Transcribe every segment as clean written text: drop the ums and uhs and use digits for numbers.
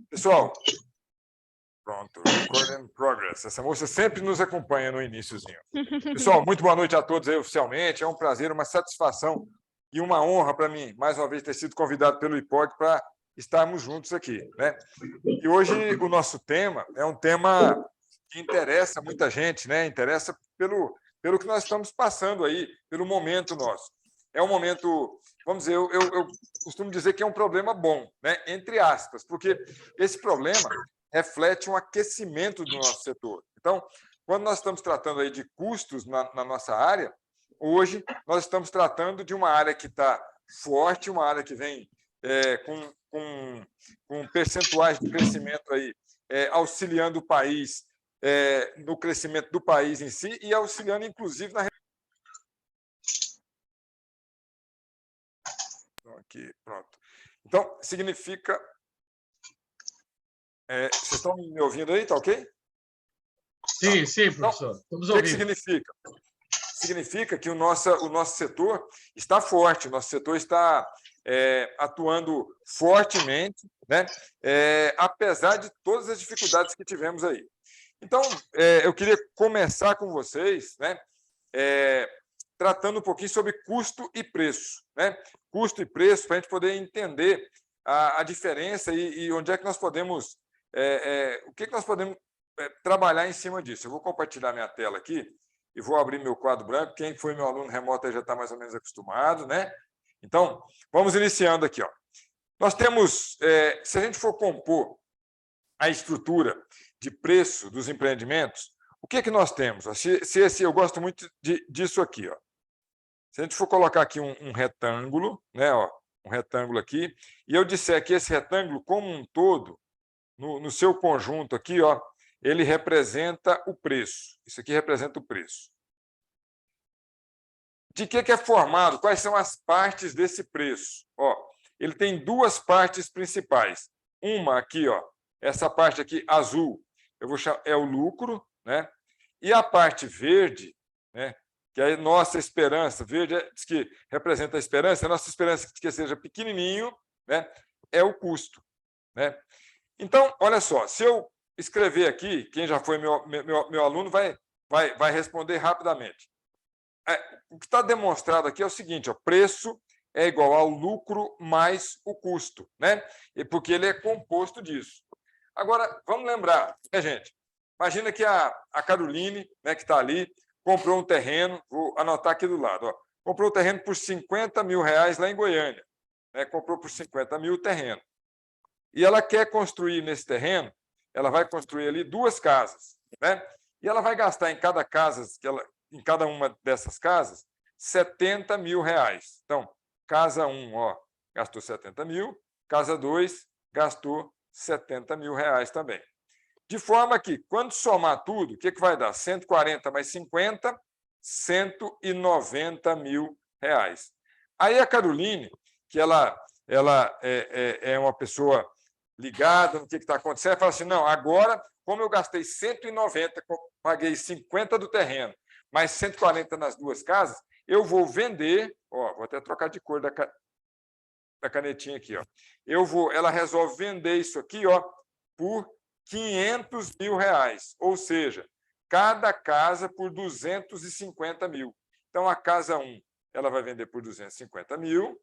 Pessoal, pronto, recording progress. Essa moça sempre nos acompanha no iniciozinho. Pessoal, muito boa noite a todos aí oficialmente. É um prazer, uma satisfação e uma honra para mim, mais uma vez, ter sido convidado pelo IPOG para estarmos juntos aqui, né? E hoje o nosso tema é um tema que interessa muita gente, né? Interessa pelo que nós estamos passando aí, pelo momento nosso. É um momento, vamos dizer, eu costumo dizer que é um problema bom, né? Entre aspas, porque esse problema reflete um aquecimento do nosso setor. Então, quando nós estamos tratando aí de custos na nossa área, hoje nós estamos tratando de uma área que está forte, uma área que vem com percentuais de crescimento aí, auxiliando o país no crescimento do país em si e auxiliando, inclusive, na. Aqui, pronto. Então, significa. Vocês estão me ouvindo aí? Tá ok? Sim, sim, professor. Estamos ouvindo. O que significa? Significa que o nosso setor está forte, o nosso setor está atuando fortemente, né? Apesar de todas as dificuldades que tivemos aí. Então, eu queria começar com vocês, né? Tratando um pouquinho sobre custo e preço, né? Custo e preço, para a gente poder entender a diferença e onde é que nós podemos, o que nós podemos trabalhar em cima disso. Eu vou compartilhar minha tela aqui e vou abrir meu quadro branco. Quem foi meu aluno remoto aí já está mais ou menos acostumado, né? Então, vamos iniciando aqui, ó. Nós temos, se a gente for compor a estrutura de preço dos empreendimentos, o que é que nós temos? Eu gosto muito disso aqui, ó. Se a gente for colocar aqui um retângulo, né, ó, um retângulo aqui, e eu disser que esse retângulo, como um todo, no seu conjunto aqui, ó, ele representa o preço. Isso aqui representa o preço. De que é formado? Quais são as partes desse preço? Ó, ele tem duas partes principais. Uma aqui, ó, essa parte aqui azul, eu vou chamar, é o lucro, né? E a parte verde, né? Que é a nossa esperança, verde diz que representa a esperança, a nossa esperança que seja pequenininho, né? É o custo, né? Então, olha só, se eu escrever aqui, quem já foi meu aluno vai responder rapidamente. O que está demonstrado aqui é o seguinte: ó, preço é igual ao lucro mais o custo, né? Porque ele é composto disso. Agora, vamos lembrar, né, gente? Imagina que a Caroline, né, que está ali, comprou um terreno, vou anotar aqui do lado, ó, comprou um terreno por R$50 mil lá em Goiânia, né? Comprou por 50 mil o terreno. E ela quer construir nesse terreno, ela vai construir ali 2 casas, né? E ela vai gastar em cada casa, em cada uma dessas casas, R$70 mil. Então, casa 1, ó, gastou 70 mil, casa 2 gastou R$70 mil também. De forma que, quando somar tudo, o que vai dar? 140 mais 50, R$190 mil. Aí a Caroline, que ela é uma pessoa ligada no que está acontecendo, fala assim: não, agora, como eu gastei 190, paguei 50 do terreno, mais 140 nas 2 casas, eu vou vender, ó, vou até trocar de cor da canetinha aqui, ó. Ela resolve vender isso aqui, ó, por R$500 mil, ou seja, cada casa por 250 mil. Então, a casa 1, ela vai vender por 250 mil,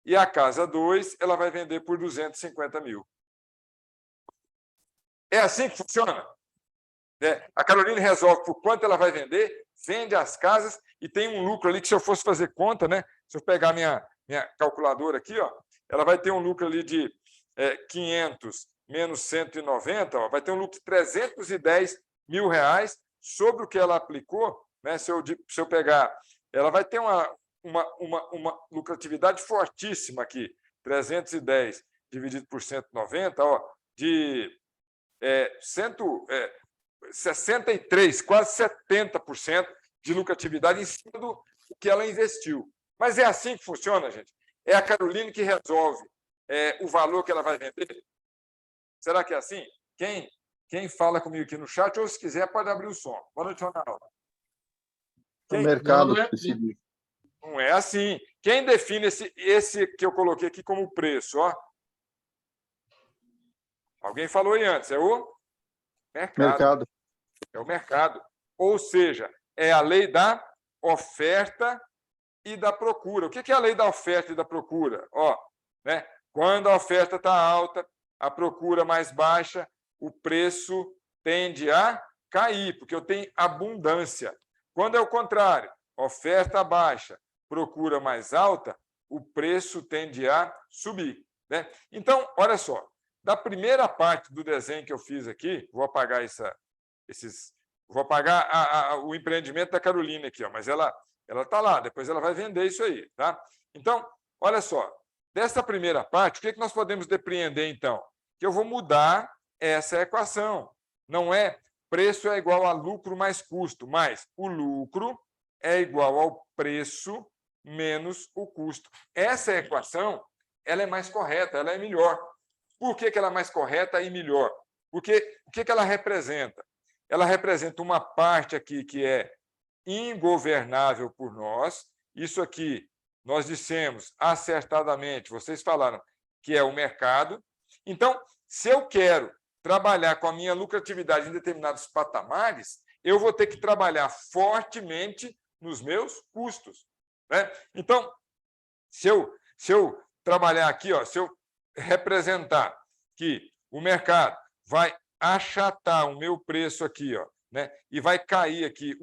e a casa 2, ela vai vender por 250 mil. É assim que funciona? A Caroline resolve por quanto ela vai vender, vende as casas e tem um lucro ali que, se eu fosse fazer conta, né, se eu pegar minha calculadora aqui, ó, ela vai ter um lucro ali de 500 menos 190, ó, vai ter um lucro de R$310 mil sobre o que ela aplicou, né? Se eu pegar, ela vai ter uma lucratividade fortíssima aqui, 310 dividido por 190, ó, de 63, quase 70% de lucratividade em cima do que ela investiu. Mas é assim que funciona, gente? É a Caroline que resolve o valor que ela vai vender? Será que é assim? Quem fala comigo aqui no chat, ou se quiser, pode abrir o som. Boa noite, Ronaldo. O mercado Não, decidiu. Não é assim. Quem define esse que eu coloquei aqui como preço? Ó? Alguém falou aí antes, é o mercado. Mercado. É o mercado. Ou seja, é a lei da oferta e da procura. O que é a lei da oferta e da procura? Né? Quando a oferta está alta, a procura mais baixa, o preço tende a cair, porque eu tenho abundância. Quando é o contrário, oferta baixa, procura mais alta, o preço tende a subir. Né? Então, olha só, da primeira parte do desenho que eu fiz aqui, vou apagar vou apagar o empreendimento da Carolina aqui, mas ela está lá, depois ela vai vender isso aí. Tá? Então, olha só, dessa primeira parte, o que nós podemos depreender, então? Que eu vou mudar essa equação. Não é preço é igual a lucro mais custo, mas o lucro é igual ao preço menos o custo. Essa equação ela é mais correta, ela é melhor. Por que ela é mais correta e melhor? Porque o que ela representa? Ela representa uma parte aqui que é ingovernável por nós. Isso aqui nós dissemos acertadamente, vocês falaram que é o mercado. Então, se eu quero trabalhar com a minha lucratividade em determinados patamares, eu vou ter que trabalhar fortemente nos meus custos. Né? Então, se eu trabalhar aqui, se eu representar que o mercado vai achatar o meu preço aqui, né, e vai cair aqui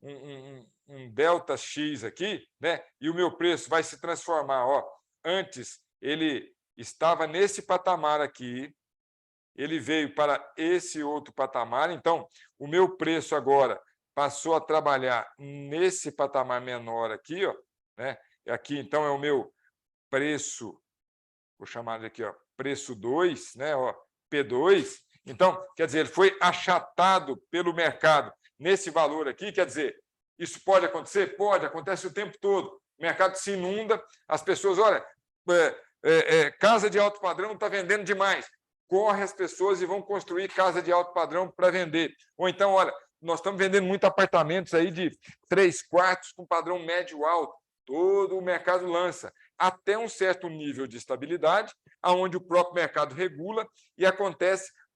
um delta X aqui, né, e o meu preço vai se transformar. Antes ele estava nesse patamar aqui, ele veio para esse outro patamar, então o meu preço agora passou a trabalhar nesse patamar menor aqui, né? Aqui então é o meu preço, vou chamar de aqui, preço 2, né? P2. Então, quer dizer, ele foi achatado pelo mercado nesse valor aqui, quer dizer, isso pode acontecer? Pode, acontece o tempo todo. O mercado se inunda, as pessoas, olha, casa de alto padrão está vendendo demais. Corre as pessoas e vão construir casa de alto padrão para vender. Ou então, olha, nós estamos vendendo muitos apartamentos aí de 3 quartos com padrão médio alto. Todo o mercado lança, até um certo nível de estabilidade, aonde o próprio mercado regula e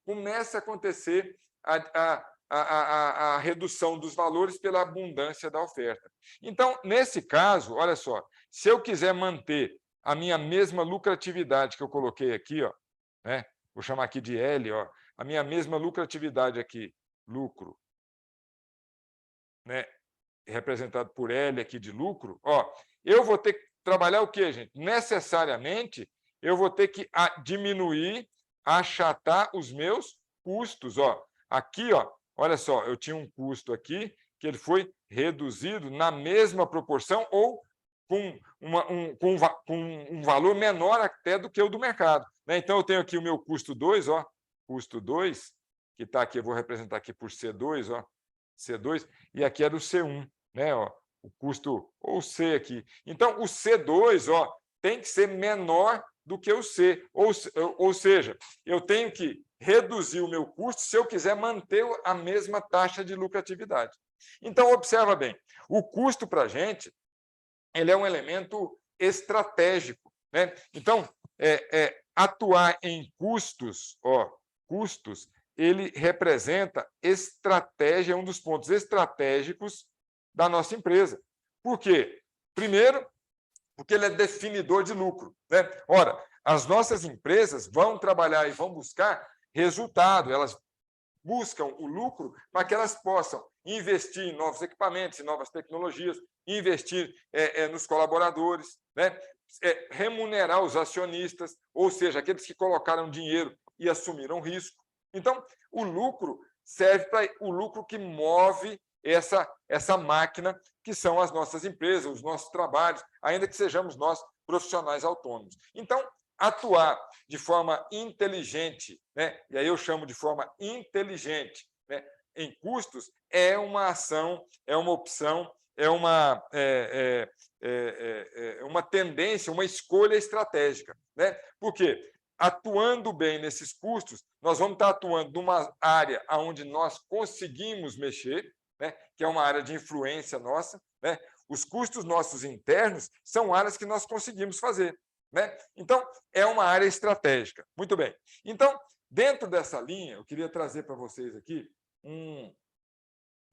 começa a acontecer a redução dos valores pela abundância da oferta. Então, nesse caso, olha só, se eu quiser manter a minha mesma lucratividade que eu coloquei aqui, né? Vou chamar aqui de L, a minha mesma lucratividade aqui, lucro, né? Representado por L aqui de lucro, eu vou ter que trabalhar o quê, gente? Necessariamente, eu vou ter que diminuir, achatar os meus custos. Aqui, olha só, eu tinha um custo aqui que ele foi reduzido na mesma proporção ou com um valor menor até do que o do mercado. Né? Então, eu tenho aqui o meu custo 2, custo 2, que está aqui, eu vou representar aqui por C2, C2, e aqui era o C1, né? O custo, ou C aqui. Então, o C2 tem que ser menor do que o C, ou seja, eu tenho que reduzir o meu custo se eu quiser manter a mesma taxa de lucratividade. Então, observa bem, o custo para a gente ele é um elemento estratégico. Né? Então, atuar em custos, custos, ele representa estratégia, é um dos pontos estratégicos da nossa empresa. Por quê? Primeiro, porque ele é definidor de lucro. Né? Ora, as nossas empresas vão trabalhar e vão buscar resultado, elas buscam o lucro para que elas possam investir em novos equipamentos, em novas tecnologias, investir nos colaboradores, né? Remunerar os acionistas, ou seja, aqueles que colocaram dinheiro e assumiram risco. Então, o lucro serve para o lucro que move essa máquina que são as nossas empresas, os nossos trabalhos, ainda que sejamos nós profissionais autônomos. Então, atuar de forma inteligente, né? E aí eu chamo de forma inteligente, né? Em custos, é uma ação, é uma opção, é uma tendência, uma escolha estratégica. Né? Por quê? Atuando bem nesses custos, nós vamos estar atuando numa área onde nós conseguimos mexer, né? Que é uma área de influência nossa. Né? Os custos nossos internos são áreas que nós conseguimos fazer. Né? Então, é uma área estratégica. Muito bem. Então, Dentro dessa linha, eu queria trazer para vocês aqui um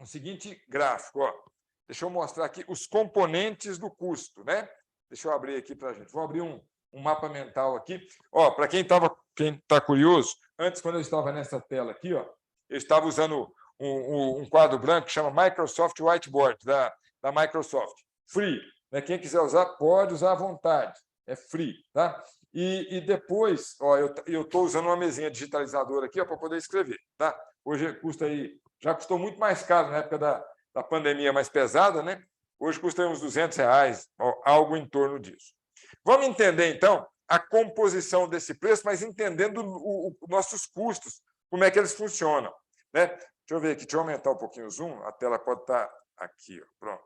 seguinte gráfico. Ó. Deixa eu mostrar aqui os componentes do custo, né? Deixa eu abrir aqui para a gente. Vou abrir um mapa mental aqui. Para quem está curioso, antes, quando eu estava nessa tela aqui, ó, eu estava usando um quadro branco que chama Microsoft Whiteboard, da Microsoft. Free. Né? Quem quiser usar, pode usar à vontade. É free. Tá? E depois, eu estou usando uma mesinha digitalizadora aqui para poder escrever. Tá? Hoje custa aí, já custou muito mais caro na época da pandemia mais pesada, né? Hoje custa uns R$200, algo em torno disso. Vamos entender, então, a composição desse preço, mas entendendo os nossos custos, como é que eles funcionam. Né? Deixa eu ver aqui, deixa eu aumentar um pouquinho o zoom, a tela pode estar aqui. Ó, pronto.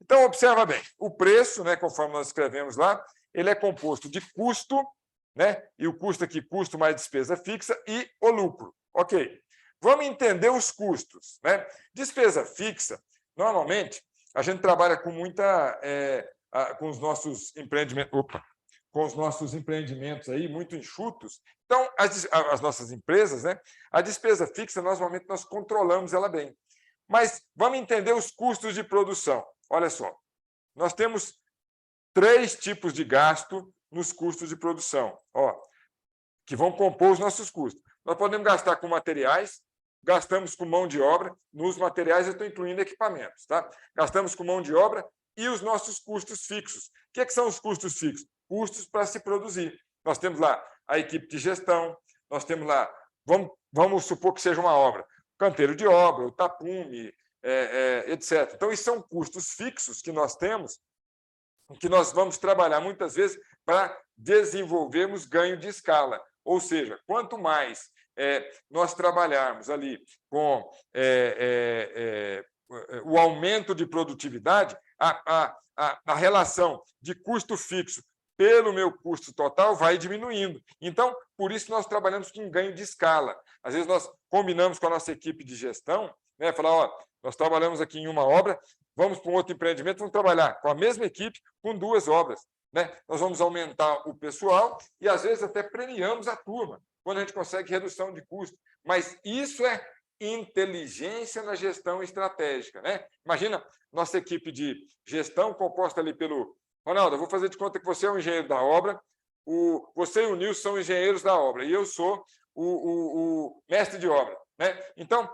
Então, observa bem, o preço, né, conforme nós escrevemos lá, ele é composto de custo, né, e o custo aqui, custo mais despesa fixa, e o lucro. Ok. Vamos entender os custos. Né? Despesa fixa, normalmente, a gente trabalha com com os nossos empreendimentos. Com os nossos empreendimentos aí muito enxutos. Então, as nossas empresas, né, a despesa fixa, normalmente, nós controlamos ela bem. Mas vamos entender os custos de produção. Olha só, nós temos 3 tipos de gasto nos custos de produção, que vão compor os nossos custos. Nós podemos gastar com materiais, gastamos com mão de obra. Nos materiais, eu estou incluindo equipamentos. Tá? Gastamos com mão de obra e os nossos custos fixos. O que são os custos fixos? Custos para se produzir. Nós temos lá a equipe de gestão, nós temos lá, vamos supor que seja uma obra, canteiro de obra, o tapume, etc. Então, isso são custos fixos que nós temos, que nós vamos trabalhar muitas vezes para desenvolvermos ganho de escala. Ou seja, quanto mais nós trabalharmos ali com o aumento de produtividade, a relação de custo fixo pelo meu custo total vai diminuindo. Então, por isso nós trabalhamos com ganho de escala. Às vezes nós combinamos com a nossa equipe de gestão, né, falar, nós trabalhamos aqui em uma obra, vamos para um outro empreendimento, vamos trabalhar com a mesma equipe com 2 obras. Né? Nós vamos aumentar o pessoal e, às vezes, até premiamos a turma, quando a gente consegue redução de custo. Mas isso é inteligência na gestão estratégica. Né? Imagina nossa equipe de gestão composta ali pelo... Ronaldo, eu vou fazer de conta que você é o engenheiro da obra, você e o Nilson são engenheiros da obra, e eu sou o mestre de obra. Né? Então,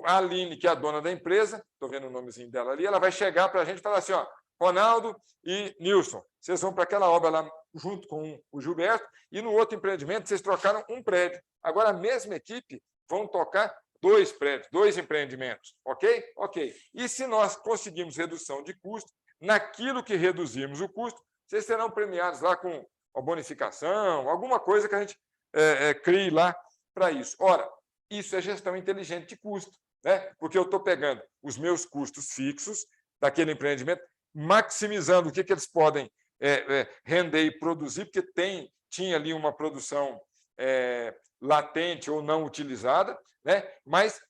a Aline, que é a dona da empresa, estou vendo o nomezinho dela ali, ela vai chegar para a gente e falar assim, Ronaldo e Nilson, vocês vão para aquela obra lá junto com o Gilberto, e no outro empreendimento vocês trocaram um prédio. Agora, a mesma equipe vão tocar 2 prédios, 2 empreendimentos. Ok? Ok. E se nós conseguirmos redução de custo, naquilo que reduzirmos o custo, vocês serão premiados lá com a bonificação, alguma coisa que a gente crie lá para isso. Ora, isso é gestão inteligente de custo, né? Porque eu estou pegando os meus custos fixos daquele empreendimento, maximizando o que eles podem render e produzir, porque tinha ali uma produção latente ou não utilizada, né? Mas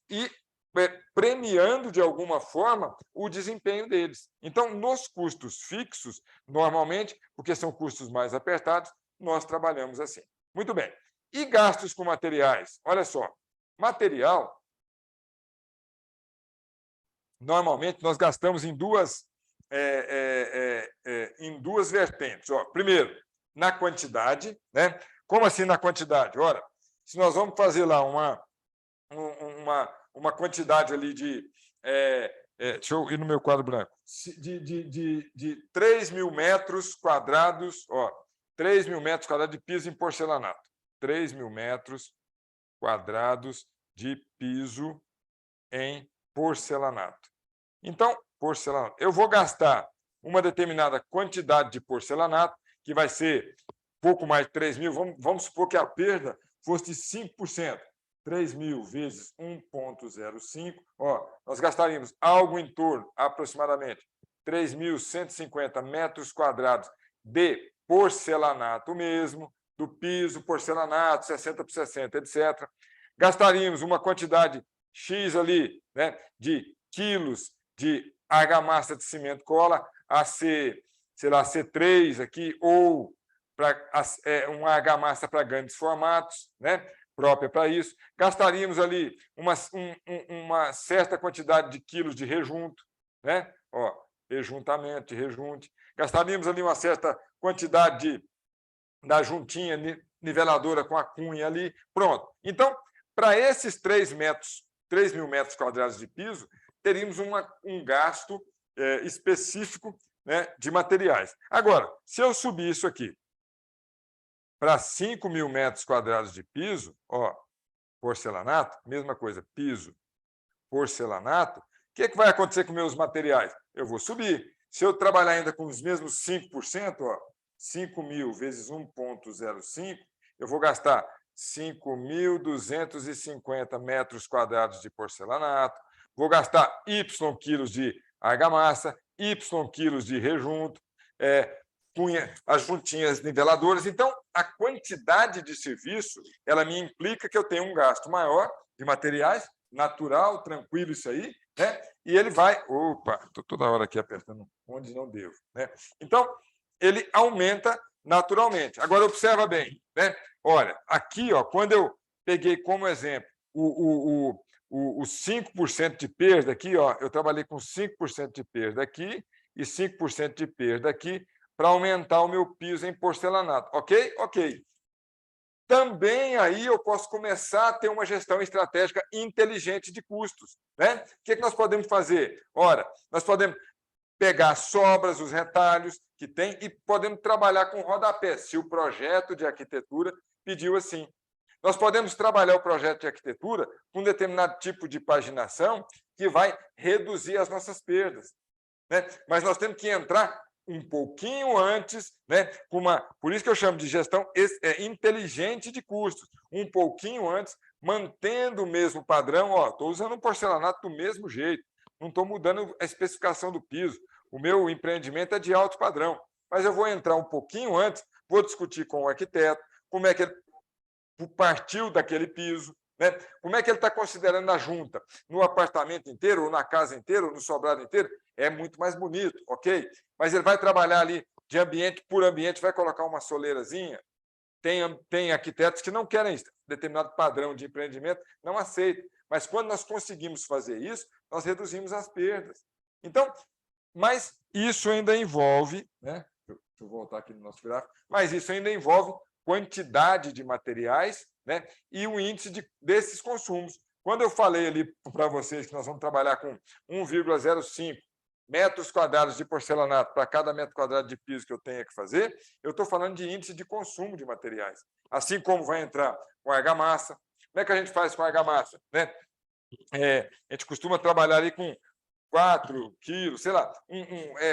premiando, de alguma forma, o desempenho deles. Então, nos custos fixos, normalmente, porque são custos mais apertados, nós trabalhamos assim. Muito bem. E gastos com materiais? Olha só, material, normalmente, nós gastamos em duas vertentes. Primeiro, na quantidade. Né? Como assim na quantidade? Ora, se nós vamos fazer lá uma quantidade ali de... deixa eu ir no meu quadro branco. De 3.000 metros quadrados, 3.000 metros quadrados de piso em porcelanato. 3.000 metros quadrados de piso em porcelanato. Então, porcelanato. Eu vou gastar uma determinada quantidade de porcelanato, que vai ser pouco mais de 3.000. Vamos supor que a perda fosse de 5%. 3.000 vezes 1,05, nós gastaríamos algo em torno, aproximadamente, 3.150 metros quadrados de porcelanato mesmo, do piso, porcelanato, 60 por 60, etc. Gastaríamos uma quantidade X ali, né, de quilos de argamassa de cimento cola, C3 aqui, ou uma argamassa para grandes formatos, né? própria para isso. Gastaríamos ali uma certa quantidade de quilos de rejunto, né? Ó, rejuntamento, de rejunte. Gastaríamos ali uma certa quantidade da juntinha niveladora com a cunha ali. Pronto. Então, para esses 3.000 metros quadrados de piso, teríamos um gasto específico, né, de materiais. Agora, se eu subir isso aqui para 5.000 metros quadrados de piso, ó, porcelanato, mesma coisa, piso, porcelanato, o que vai acontecer com meus materiais? Eu vou subir. Se eu trabalhar ainda com os mesmos 5%, ó, 5.000 vezes 1,05, eu vou gastar 5.250 metros quadrados de porcelanato, vou gastar Y quilos de argamassa, Y quilos de rejunto, as juntinhas niveladoras. Então, a quantidade de serviço ela me implica que eu tenho um gasto maior de materiais, natural, tranquilo isso aí, né? E ele vai... Opa, estou toda hora aqui apertando onde não devo, né? Então, ele aumenta naturalmente. Agora, observa bem, né? Olha, aqui, ó, quando eu peguei como exemplo os 5% de perda aqui, ó, eu trabalhei com 5% de perda aqui e 5% de perda aqui para aumentar o meu piso em porcelanato. Ok? Ok. Também aí eu posso começar a ter uma gestão estratégica inteligente de custos, né? O que nós podemos fazer? Ora, nós podemos pegar as sobras, os retalhos que tem e podemos trabalhar com rodapé, se o projeto de arquitetura pediu assim. Nós podemos trabalhar o projeto de arquitetura com um determinado tipo de paginação que vai reduzir as nossas perdas, né? Mas nós temos que entrar um pouquinho antes, né? Por isso que eu chamo de gestão inteligente de custos, um pouquinho antes, mantendo o mesmo padrão. Estou usando um porcelanato do mesmo jeito, não estou mudando a especificação do piso. O meu empreendimento é de alto padrão, mas eu vou entrar um pouquinho antes, vou discutir com o arquiteto como é que ele partiu daquele piso, né? Como é que ele está considerando a junta? No apartamento inteiro, ou na casa inteira, ou no sobrado inteiro, é muito mais bonito, ok? Mas ele vai trabalhar ali de ambiente por ambiente, vai colocar uma soleirazinha. Tem arquitetos que não querem isso, determinado padrão de empreendimento, não aceitam. Mas quando nós conseguimos fazer isso, nós reduzimos as perdas. Então, mas isso ainda envolve, né? Deixa eu voltar aqui no nosso gráfico, mas isso ainda envolve quantidade de materiais, né? E o índice desses consumos. Quando eu falei ali para vocês que nós vamos trabalhar com 1,05 metros quadrados de porcelanato para cada metro quadrado de piso que eu tenha que fazer, eu estou falando de índice de consumo de materiais. Assim como vai entrar com argamassa. Como é que a gente faz com argamassa, né? A gente costuma trabalhar ali com 4 quilos, sei lá,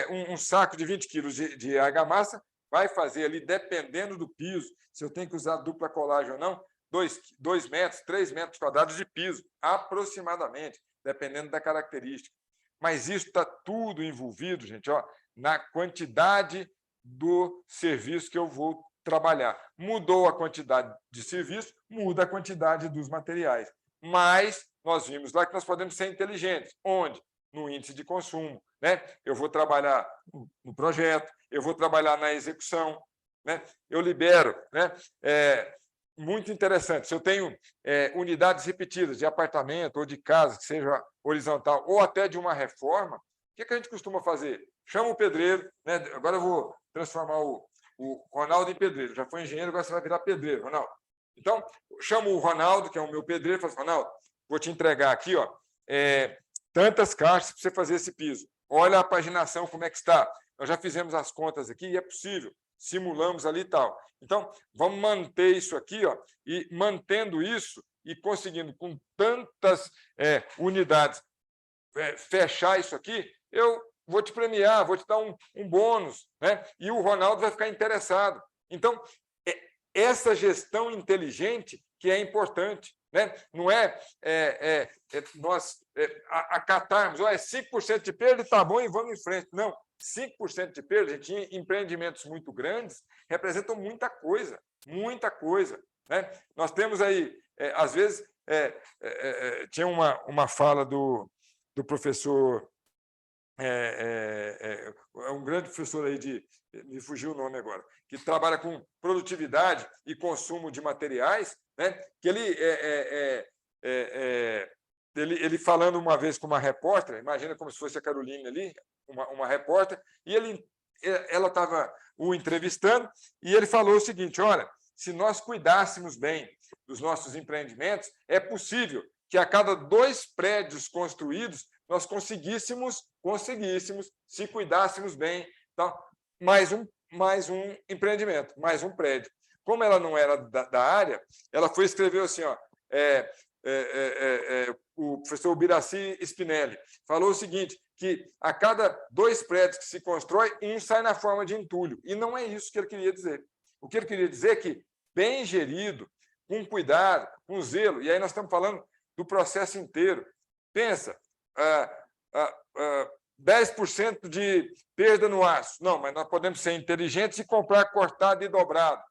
um saco de 20 quilos de argamassa vai fazer ali, dependendo do piso, se eu tenho que usar dupla colagem ou não, 2 metros, 3 metros quadrados de piso, aproximadamente, dependendo da característica. Mas isso está tudo envolvido, gente, ó, na quantidade do serviço que eu vou trabalhar. Mudou a quantidade de serviço, muda a quantidade dos materiais. Mas nós vimos lá que nós podemos ser inteligentes. Onde? No índice de consumo, né? Eu vou trabalhar no projeto, eu vou trabalhar na execução, né? Eu libero, né? Muito interessante. Se eu tenho unidades repetidas de apartamento ou de casa, que seja horizontal, ou até de uma reforma, o que a gente costuma fazer? Chama o pedreiro, né? Agora eu vou transformar o Ronaldo em pedreiro. Já foi engenheiro, agora você vai virar pedreiro, Ronaldo. Então, chamo o Ronaldo, que é o meu pedreiro, e falo assim, Ronaldo, vou te entregar aqui, ó, tantas caixas para você fazer esse piso. Olha a paginação, como é que está. Nós já fizemos as contas aqui e é possível. Simulamos ali e tal. Então, vamos manter isso aqui, ó, e mantendo isso e conseguindo com tantas unidades fechar isso aqui, eu vou te premiar, vou te dar um bônus, né? E o Ronaldo vai ficar interessado. Então, essa gestão inteligente que é importante, né? Não nós acatarmos, 5% de perda, está bom, e vamos em frente. Não, 5% de perda, a gente tinha empreendimentos muito grandes, representam muita coisa, né? Nós temos aí, às vezes, tinha uma fala do professor, um grande professor aí me fugiu o nome agora, que trabalha com produtividade e consumo de materiais, né? Que ele falando uma vez com uma repórter, imagina como se fosse a Carolina ali, uma repórter, e ela estava o entrevistando, e ele falou o seguinte: olha, se nós cuidássemos bem dos nossos empreendimentos, é possível que a cada 2 prédios construídos nós conseguíssemos, se cuidássemos bem, então, mais um empreendimento, mais um prédio. Como ela não era da área, ela foi escrever assim, ó, o professor Biraci Spinelli falou o seguinte, que a cada 2 prédios que se constrói, um sai na forma de entulho. E não é isso que ele queria dizer. O que ele queria dizer é que, bem gerido, com cuidado, com zelo, e aí nós estamos falando do processo inteiro. Pensa, 10% de perda no aço. Não, mas nós podemos ser inteligentes e comprar cortado e dobrado.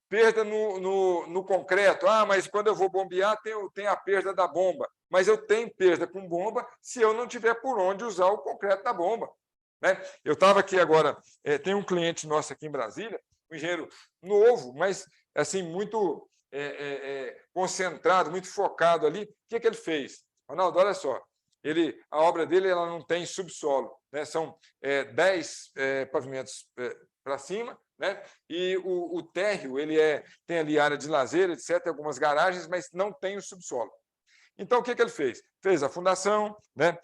Perda no concreto. Mas quando eu vou bombear, tem a perda da bomba. Mas eu tenho perda com bomba se eu não tiver por onde usar o concreto da bomba, né? Eu estava aqui agora, tem um cliente nosso aqui em Brasília, um engenheiro novo, mas assim muito concentrado, muito focado ali. O que ele fez? Ronaldo, olha só, a obra dele ela não tem subsolo, né? São 10 pavimentos para cima, né? E o térreo tem ali área de lazer, etc., algumas garagens, mas não tem o subsolo. Então, o que ele fez? Fez a fundação, né?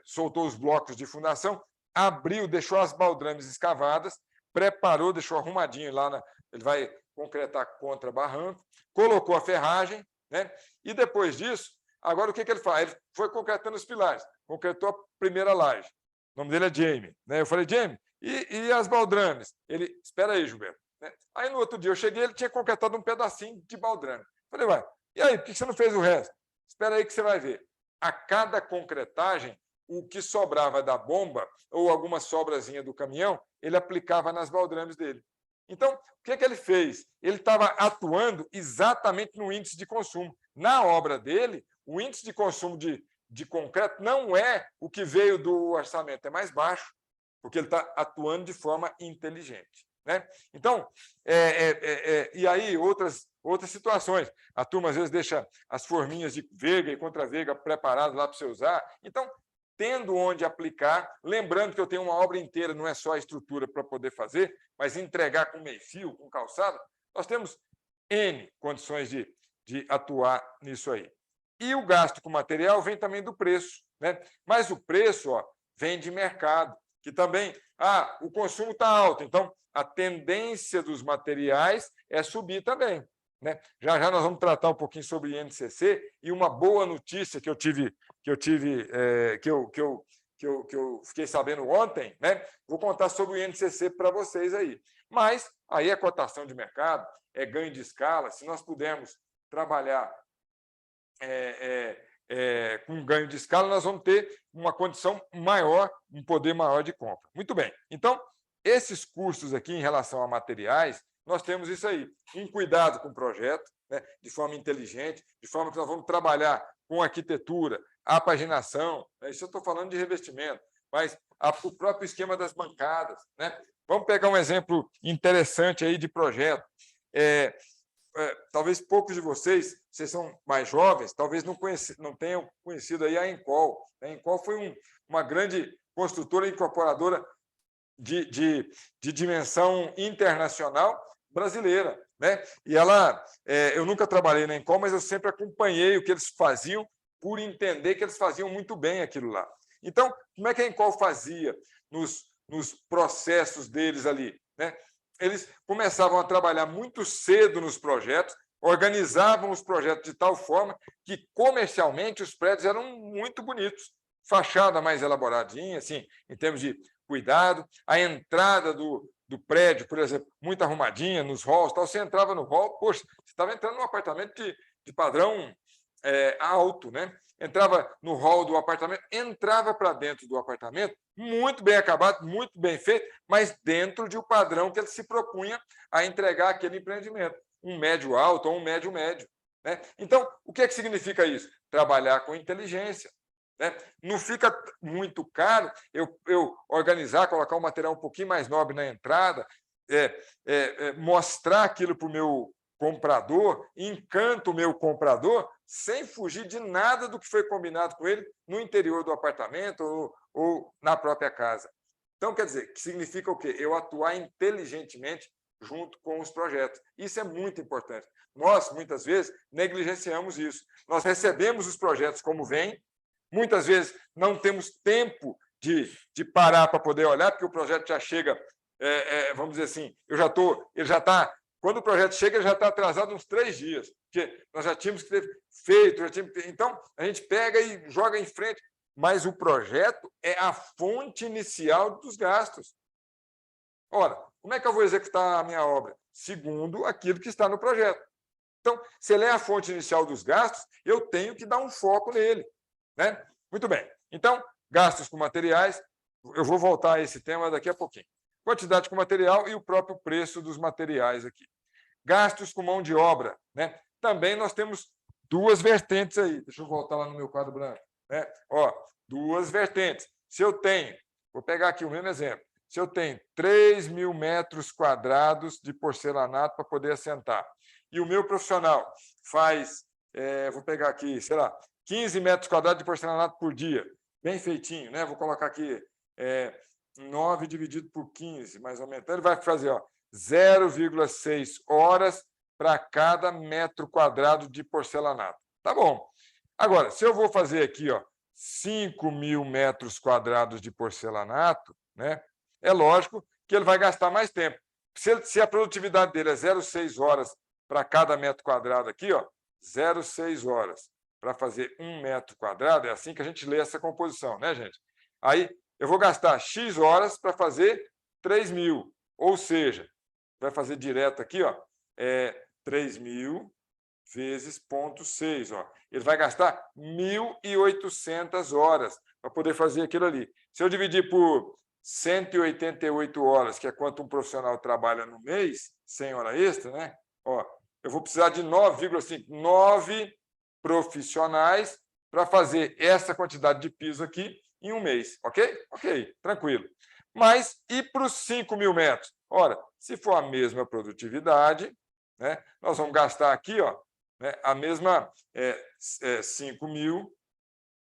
Soltou os blocos de fundação, abriu, deixou as baldrames escavadas, preparou, deixou arrumadinho lá, ele vai concretar contra barranco, colocou a ferragem, né? E depois disso, agora o que ele faz? Ele foi concretando os pilares, concretou a primeira laje. O nome dele é Jamie, né? Eu falei, Jamie, e as baldrames? Ele, espera aí, Gilberto. Né? Aí, no outro dia, eu cheguei, ele tinha concretado um pedacinho de baldrame. Falei, ué, e aí, por que você não fez o resto? Espera aí que você vai ver. A cada concretagem, o que sobrava da bomba, ou alguma sobrazinha do caminhão, ele aplicava nas baldrames dele. Então, o que ele fez? Ele estava atuando exatamente no índice de consumo. Na obra dele, o índice de consumo de concreto não é o que veio do orçamento, é mais baixo, porque ele está atuando de forma inteligente, né? Então, e aí outras situações. A turma, às vezes, deixa as forminhas de vega e contra-vega preparadas lá para você usar. Então, tendo onde aplicar, lembrando que eu tenho uma obra inteira, não é só a estrutura para poder fazer, mas entregar com meio-fio, com calçado, nós temos N condições de atuar nisso aí. E o gasto com material vem também do preço, né? Mas o preço vem de mercado, que também, o consumo está alto, então a tendência dos materiais é subir também, né? Já nós vamos tratar um pouquinho sobre INCC, e uma boa notícia que eu fiquei sabendo ontem, né? Vou contar sobre o INCC para vocês aí. Mas aí é cotação de mercado, é ganho de escala. Se nós pudermos trabalhar com ganho de escala, nós vamos ter uma condição maior, um poder maior de compra. Muito bem. Então, esses custos aqui em relação a materiais, nós temos isso aí, um cuidado com o projeto, né, de forma inteligente, de forma que nós vamos trabalhar com arquitetura, a paginação, né, isso eu estou falando de revestimento, mas o próprio esquema das bancadas, né? Vamos pegar um exemplo interessante aí de projeto. Talvez poucos de vocês são mais jovens, talvez não tenham conhecido aí a Encol. A Encol foi uma grande construtora e incorporadora de dimensão internacional brasileira, né? E eu nunca trabalhei na Encol, mas eu sempre acompanhei o que eles faziam, por entender que eles faziam muito bem aquilo lá. Então, como é que a Encol fazia nos processos deles ali, né? Eles começavam a trabalhar muito cedo nos projetos, organizavam os projetos de tal forma que, comercialmente, os prédios eram muito bonitos. Fachada mais elaboradinha, assim, em termos de cuidado. A entrada do prédio, por exemplo, muito arrumadinha, nos halls. Tal. Você entrava no hall, poxa, você estava entrando num apartamento de padrão alto, né? Entrava no hall do apartamento, entrava para dentro do apartamento, muito bem acabado, muito bem feito, mas dentro de um padrão que ele se propunha a entregar aquele empreendimento, um médio alto ou um médio médio, né? Então, o que significa isso? Trabalhar com inteligência, né? Não fica muito caro eu organizar, colocar um material um pouquinho mais nobre na entrada, mostrar aquilo para o meu comprador, encanto o meu comprador, sem fugir de nada do que foi combinado com ele no interior do apartamento ou na própria casa. Então, quer dizer, que significa o quê? Eu atuar inteligentemente junto com os projetos. Isso é muito importante. Nós, muitas vezes, negligenciamos isso. Nós recebemos os projetos como vêm, muitas vezes não temos tempo de parar para poder olhar, porque o projeto já chega, vamos dizer assim, ele já está, quando o projeto chega, ele já está atrasado uns 3 dias, porque nós já tínhamos que ter feito, então a gente pega e joga em frente, mas o projeto é a fonte inicial dos gastos. Ora, como é que eu vou executar a minha obra? Segundo aquilo que está no projeto. Então, se ele é a fonte inicial dos gastos, eu tenho que dar um foco nele, né? Muito bem. Então, gastos com materiais, eu vou voltar a esse tema daqui a pouquinho. Quantidade com material e o próprio preço dos materiais aqui. Gastos com mão de obra, né? Também nós temos 2 vertentes aí. Deixa eu voltar lá no meu quadro branco, né? Ó, 2 vertentes. Se eu tenho, vou pegar aqui o mesmo exemplo. Se eu tenho 3.000 metros quadrados de porcelanato para poder assentar, e o meu profissional faz, vou pegar aqui, sei lá, 15 metros quadrados de porcelanato por dia, bem feitinho, né? Vou colocar aqui 9 dividido por 15, mais ou menos. Então, ele vai fazer 0,6 horas para cada metro quadrado de porcelanato. Tá bom. Agora, se eu vou fazer aqui 5.000 metros quadrados de porcelanato, né? É lógico que ele vai gastar mais tempo. Se a produtividade dele é 0,6 horas para cada metro quadrado aqui, 0,6 horas para fazer 1 metro quadrado, é assim que a gente lê essa composição, né, gente? Aí eu vou gastar X horas para fazer 3.000, ou seja, vai fazer direto aqui, 3.000 vezes 0,6. Ele vai gastar 1.800 horas para poder fazer aquilo ali. Se eu dividir por 188 horas, que é quanto um profissional trabalha no mês, 100 horas extra, né? Eu vou precisar de 9 profissionais para fazer essa quantidade de piso aqui em um mês, ok? Ok, tranquilo. Mas e para os 5.000 metros? Ora, se for a mesma produtividade, né, nós vamos gastar aqui né, a mesma 5.000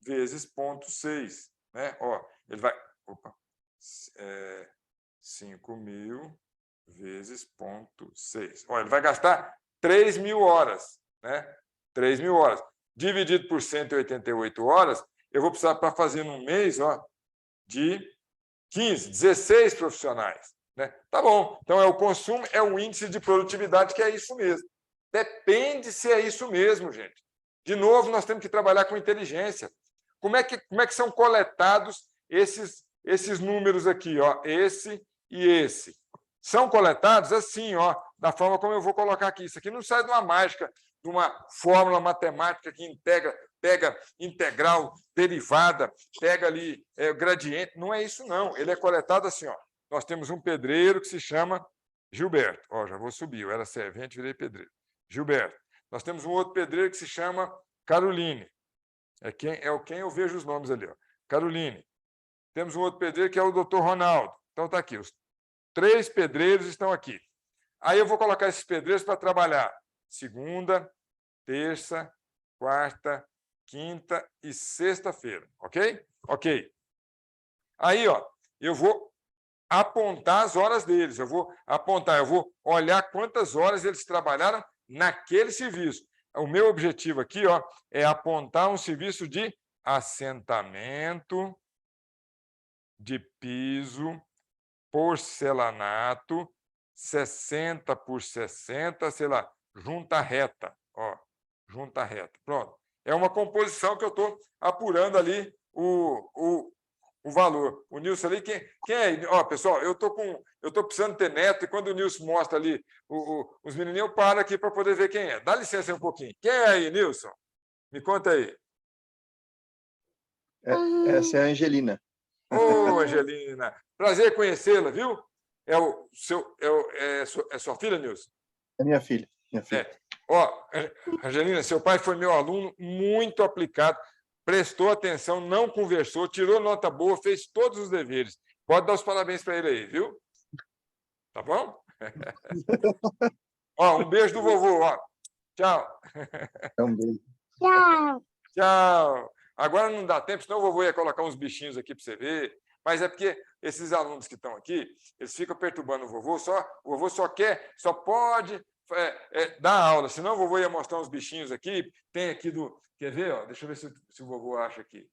vezes 0,6. Né? Ele vai... 5.000 vezes 0,6. Ele vai gastar 3.000 horas. Né? 3.000 horas. Dividido por 188 horas, eu vou precisar, para fazer num mês, de 16 profissionais. Né? Tá bom. Então, o consumo, é o índice de produtividade, que é isso mesmo. Depende se é isso mesmo, gente. De novo, nós temos que trabalhar com inteligência. Como é que são coletados esses números aqui, esse e esse? São coletados assim, da forma como eu vou colocar aqui. Isso aqui não sai de uma mágica, de uma fórmula matemática que pega integral, derivada, pega ali gradiente. Não é isso, não. Ele é coletado assim. Nós temos um pedreiro que se chama Gilberto. Já vou subir, eu era servente, virei pedreiro. Gilberto. Nós temos um outro pedreiro que se chama Caroline. Quem eu vejo os nomes ali. Caroline. Temos um outro pedreiro que é o Dr. Ronaldo. Então, está aqui. Os 3 pedreiros estão aqui. Aí eu vou colocar esses pedreiros para trabalhar segunda, terça, quarta, quinta e sexta-feira. Ok? Ok. Aí, eu vou apontar as horas deles. Eu vou olhar quantas horas eles trabalharam naquele serviço. O meu objetivo aqui é apontar um serviço de assentamento de piso, porcelanato, 60 por 60, sei lá, junta reta. Junta reta. Pronto. É uma composição que eu estou apurando ali o valor. O Nilson ali, quem é? Pessoal, eu estou precisando ter neto, e quando o Nilson mostra ali os menininhos, eu paro aqui para poder ver quem é. Dá licença aí um pouquinho. Quem é aí, Nilson? Me conta aí. Essa é a Angelina. Angelina, prazer conhecê-la, viu? É sua filha, Nilson? É minha filha. Angelina, seu pai foi meu aluno, muito aplicado, prestou atenção, não conversou, tirou nota boa, fez todos os deveres. Pode dar os parabéns para ele aí, viu? Tá bom? Ó, um beijo do vovô, ó. Tchau. É um beijo. Tchau. Tchau. Agora não dá tempo, senão o vovô ia colocar uns bichinhos aqui para você ver. Mas é porque esses alunos que estão aqui, eles ficam perturbando o vovô só quer, só pode dar aula, senão o vovô ia mostrar uns bichinhos aqui. Tem aqui do. Quer ver? Ó? Deixa eu ver se o vovô acha aqui.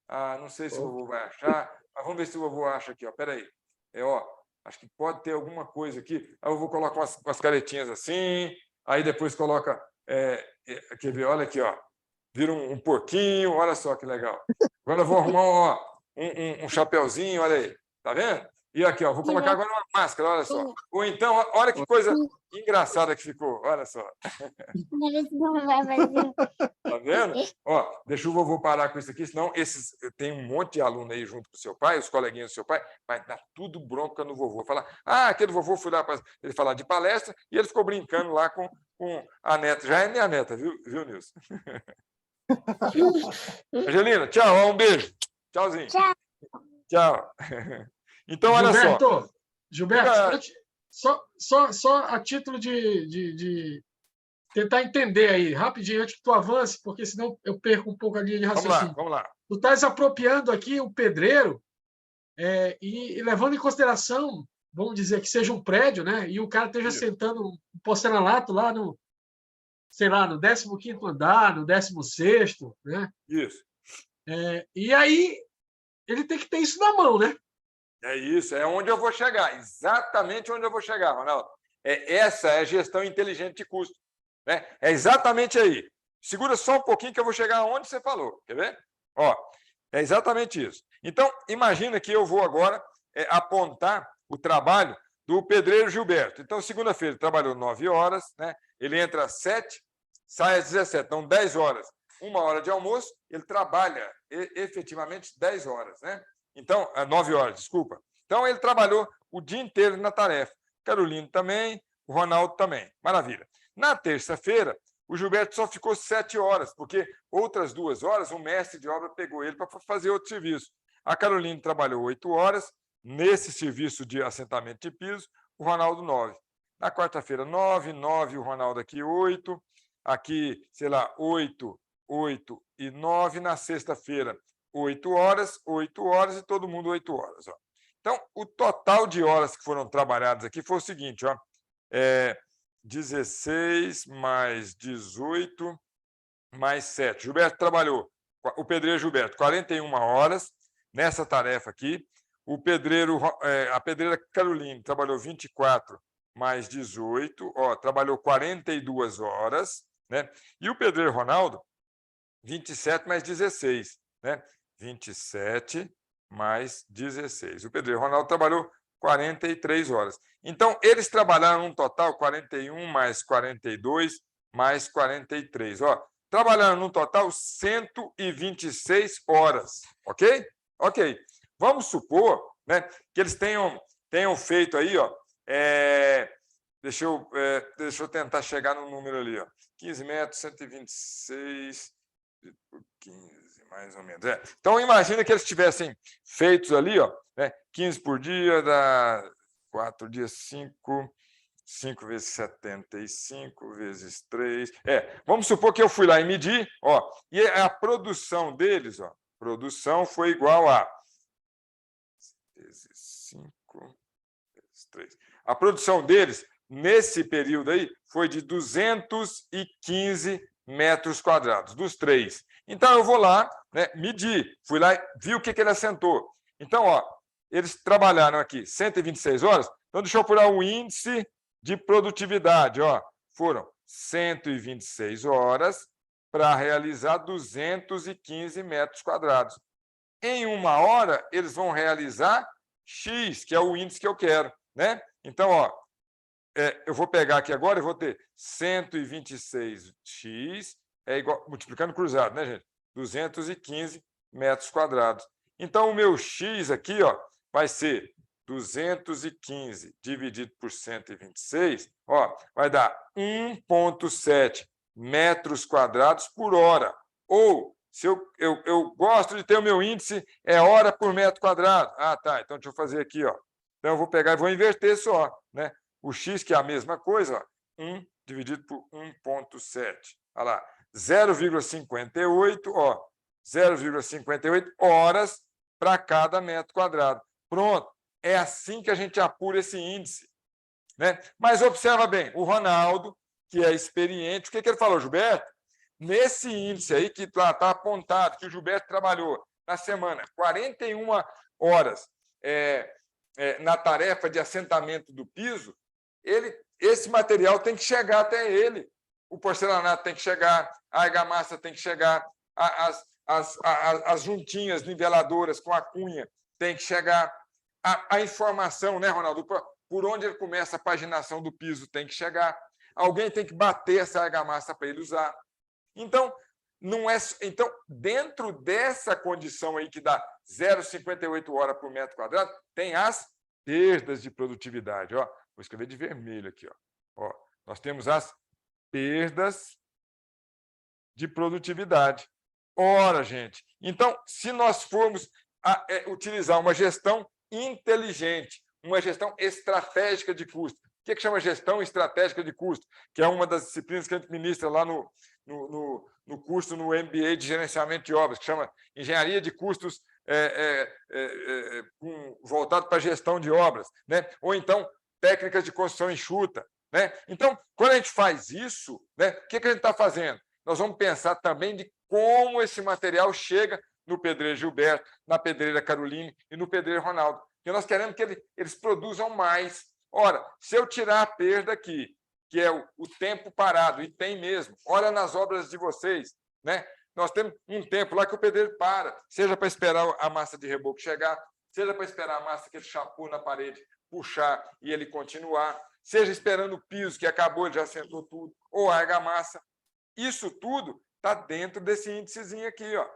Ah, não sei se o vovô vai achar, mas vamos ver se o vovô acha aqui. Espera aí. Ó, acho que pode ter alguma coisa aqui. Aí o vovô coloca umas caretinhas assim, aí depois coloca. Quer ver? Olha aqui, ó. Vira um porquinho, olha só que legal. Agora eu vou arrumar um chapeuzinho, olha aí. Tá vendo? E aqui, ó, vou colocar agora uma máscara, olha só. Ou então, olha que coisa engraçada que ficou, olha só. Tá vendo? Ó, deixa o vovô parar com isso aqui, senão tem um monte de aluno aí junto com o seu pai, os coleguinhas do seu pai, vai dar tudo bronca no vovô. Falar, aquele vovô foi lá para ele falar de palestra e ele ficou brincando lá com a neta. Já é minha neta, viu Nilson? Angelina, tchau, ó, um beijo. Tchauzinho. Tchau. Então, olha só. Gilberto, só a título de tentar entender aí, rapidinho, antes que tu avance, porque senão eu perco um pouco a linha de raciocínio. Vamos lá. Tu estás apropriando aqui o pedreiro e levando em consideração, vamos dizer, que seja um prédio, né? E o cara esteja sentando um porcelanato lá no, sei lá, no 15º andar, no 16º, né? Isso. E aí ele tem que ter isso na mão, né? É isso, é onde eu vou chegar, exatamente onde eu vou chegar, Ronaldo. Essa é a gestão inteligente de custo. Né? É exatamente aí. Segura só um pouquinho que eu vou chegar onde você falou. Quer ver? Ó, é exatamente isso. Então, imagina que eu vou agora apontar o trabalho do pedreiro Gilberto. Então, segunda-feira ele trabalhou 9 horas, né? Ele entra às 7, sai às 17, então 10 horas. 1 hora de almoço, ele trabalha efetivamente 10 horas, né? Então, 9 horas, desculpa. Então, ele trabalhou o dia inteiro na tarefa. Carolina também, o Ronaldo também. Maravilha. Na terça-feira, o Gilberto só ficou 7 horas, porque outras 2 horas o mestre de obra pegou ele para fazer outro serviço. A Carolina trabalhou 8 horas nesse serviço de assentamento de piso, o Ronaldo 9. Na quarta-feira, 9, o Ronaldo aqui 8, aqui, sei lá, 8, 8 e 9. Na sexta-feira, 8 horas e todo mundo 8 horas. Ó. Então, o total de horas que foram trabalhadas aqui foi o seguinte, ó, 16 mais 18 mais 7. Gilberto trabalhou, o pedreiro Gilberto, 41 horas nessa tarefa aqui. A pedreira Caroline trabalhou 24 mais 18, ó, trabalhou 42 horas. Né? E o pedreiro Ronaldo, 27 mais 16. Né? 27 mais 16. O pedreiro Ronaldo trabalhou 43 horas. Então, eles trabalharam um total 41 mais 42 mais 43. Ó, trabalharam no total 126 horas. Ok? Ok. Vamos supor, né, que eles tenham feito aí, ó, deixa eu tentar chegar no número ali, ó, 15 metros, 126 por 15, mais ou menos. Então, imagina que eles tivessem feitos ali, ó, 15 por dia, dá 4 dias, 5 vezes 75 vezes 3. Vamos supor que eu fui lá e medi, ó, e a produção deles, ó, produção foi igual a vezes 5 vezes 3. A produção deles, nesse período aí, foi de 215 metros quadrados, dos 3. Então, eu vou lá, né, medir, fui lá e vi o que ele assentou. Então, ó, eles trabalharam aqui 126 horas, então deixa eu apurar o índice de produtividade. Ó, foram 126 horas para realizar 215 metros quadrados. Em 1 hora, eles vão realizar X, que é o índice que eu quero. Né? Então, ó, eu vou pegar aqui agora e vou ter 126x igual, multiplicando cruzado, né, gente? 215 metros quadrados. Então, o meu x aqui, ó, vai ser 215 dividido por 126, ó, vai dar 1,7 metros quadrados por hora. Ou, se eu gosto de ter o meu índice, hora por metro quadrado. Ah, tá, então deixa eu fazer aqui, ó. Então, eu vou pegar e vou inverter só, né? o x, que é a mesma coisa, ó, 1 dividido por 1,7. Olha lá, 0,58, ó, 0,58 horas para cada metro quadrado. Pronto, é assim que a gente apura esse índice, né? Mas observa bem, o Ronaldo, que é experiente, o que ele falou, Gilberto? Nesse índice aí que está apontado, que o Gilberto trabalhou na semana, 41 horas na tarefa de assentamento do piso, esse material tem que chegar até ele. O porcelanato tem que chegar, a argamassa tem que chegar, as juntinhas niveladoras com a cunha tem que chegar, a informação, né, Ronaldo? Por onde ele começa a paginação do piso tem que chegar. Alguém tem que bater essa argamassa para ele usar. Então, então, dentro dessa condição aí que dá 0,58 horas por metro quadrado, tem as perdas de produtividade. Ó, vou escrever de vermelho aqui. Ó, nós temos as perdas de produtividade. Ora, gente, então, se nós formos utilizar uma gestão inteligente, uma gestão estratégica de custo, o que chama gestão estratégica de custo? Que é uma das disciplinas que a gente ministra lá no curso no MBA de gerenciamento de obras, que chama Engenharia de Custos voltado para a gestão de obras, né? Ou então técnicas de construção enxuta, né? Então, quando a gente faz isso, né, o que a gente está fazendo? Nós vamos pensar também de como esse material chega no pedreiro Gilberto, na pedreira Caroline e no pedreiro Ronaldo. Porque nós queremos que eles produzam mais. Ora, se eu tirar a perda aqui, que é o tempo parado, e tem mesmo, olha nas obras de vocês, né? Nós temos um tempo lá que o pedreiro para, seja para esperar a massa de reboco chegar, seja para esperar a massa que ele chapou na parede puxar e ele continuar, seja esperando o piso que acabou, ele já sentou tudo, ou a argamassa. Isso tudo está dentro desse índicezinho aqui, ó.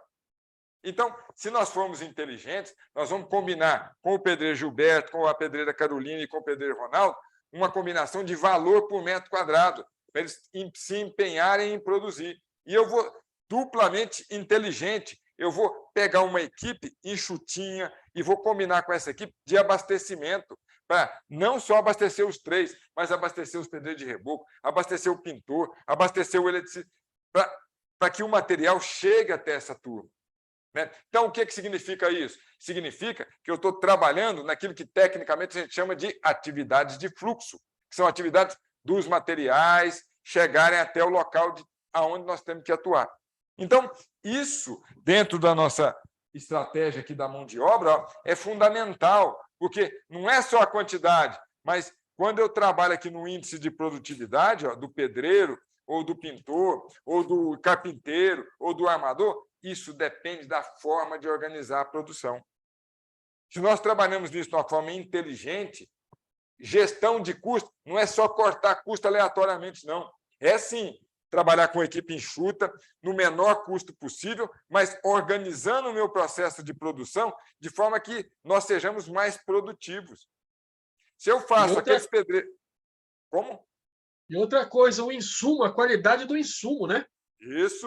Então, se nós formos inteligentes, nós vamos combinar com o pedreiro Gilberto, com a pedreira Carolina e com o pedreiro Ronaldo, uma combinação de valor por metro quadrado, para eles se empenharem em produzir. E eu vou duplamente inteligente, eu vou pegar uma equipe enxutinha e vou combinar com essa equipe de abastecimento, para não só abastecer os 3, mas abastecer os pedreiros de reboco, abastecer o pintor, abastecer o eletricista, para que o material chegue até essa turma. Então, o que significa isso? Significa que eu estou trabalhando naquilo que tecnicamente a gente chama de atividades de fluxo, que são atividades dos materiais chegarem até o local aonde nós temos que atuar. Então, isso, dentro da nossa estratégia aqui da mão de obra, ó, é fundamental, porque não é só a quantidade, mas quando eu trabalho aqui no índice de produtividade, ó, do pedreiro, ou do pintor, ou do carpinteiro, ou do armador, isso depende da forma de organizar a produção. Se nós trabalhamos nisso de uma forma inteligente, gestão de custo não é só cortar custo aleatoriamente, não. É, sim, trabalhar com equipe enxuta, no menor custo possível, mas organizando o meu processo de produção de forma que nós sejamos mais produtivos. Se eu faço aqueles pedreiros... Como? E outra coisa, o insumo, a qualidade do insumo, né? Isso.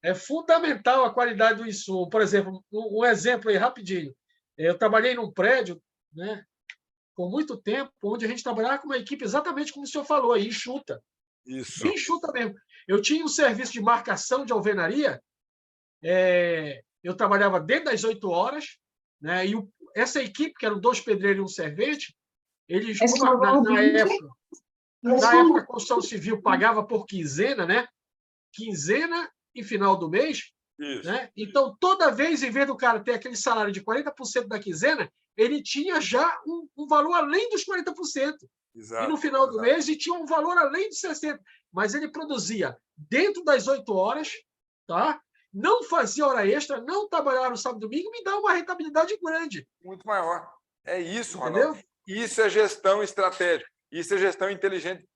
É fundamental a qualidade do insumo. Por exemplo, um exemplo aí, rapidinho. Eu trabalhei num prédio, né, por muito tempo, onde a gente trabalhava com uma equipe exatamente como o senhor falou aí, enxuta. Isso. Bem enxuta mesmo. Eu tinha um serviço de marcação de alvenaria, eu trabalhava dentro das 8 horas, né, e essa equipe, que eram 2 pedreiros e um servente, eles, na época, a construção civil pagava por quinzena, né? Quinzena e final do mês. Né? Então, toda vez, em vez do cara ter aquele salário de 40% da quinzena, ele tinha já um valor além dos 40%. Exato, e no final do mês, ele tinha um valor além de 60%. Mas ele produzia dentro das 8 horas, tá? Não fazia hora extra, não trabalhava no sábado e domingo, me dá uma rentabilidade grande. Muito maior. É isso, Ronaldo. Isso é gestão estratégica. Isso é gestão inteligente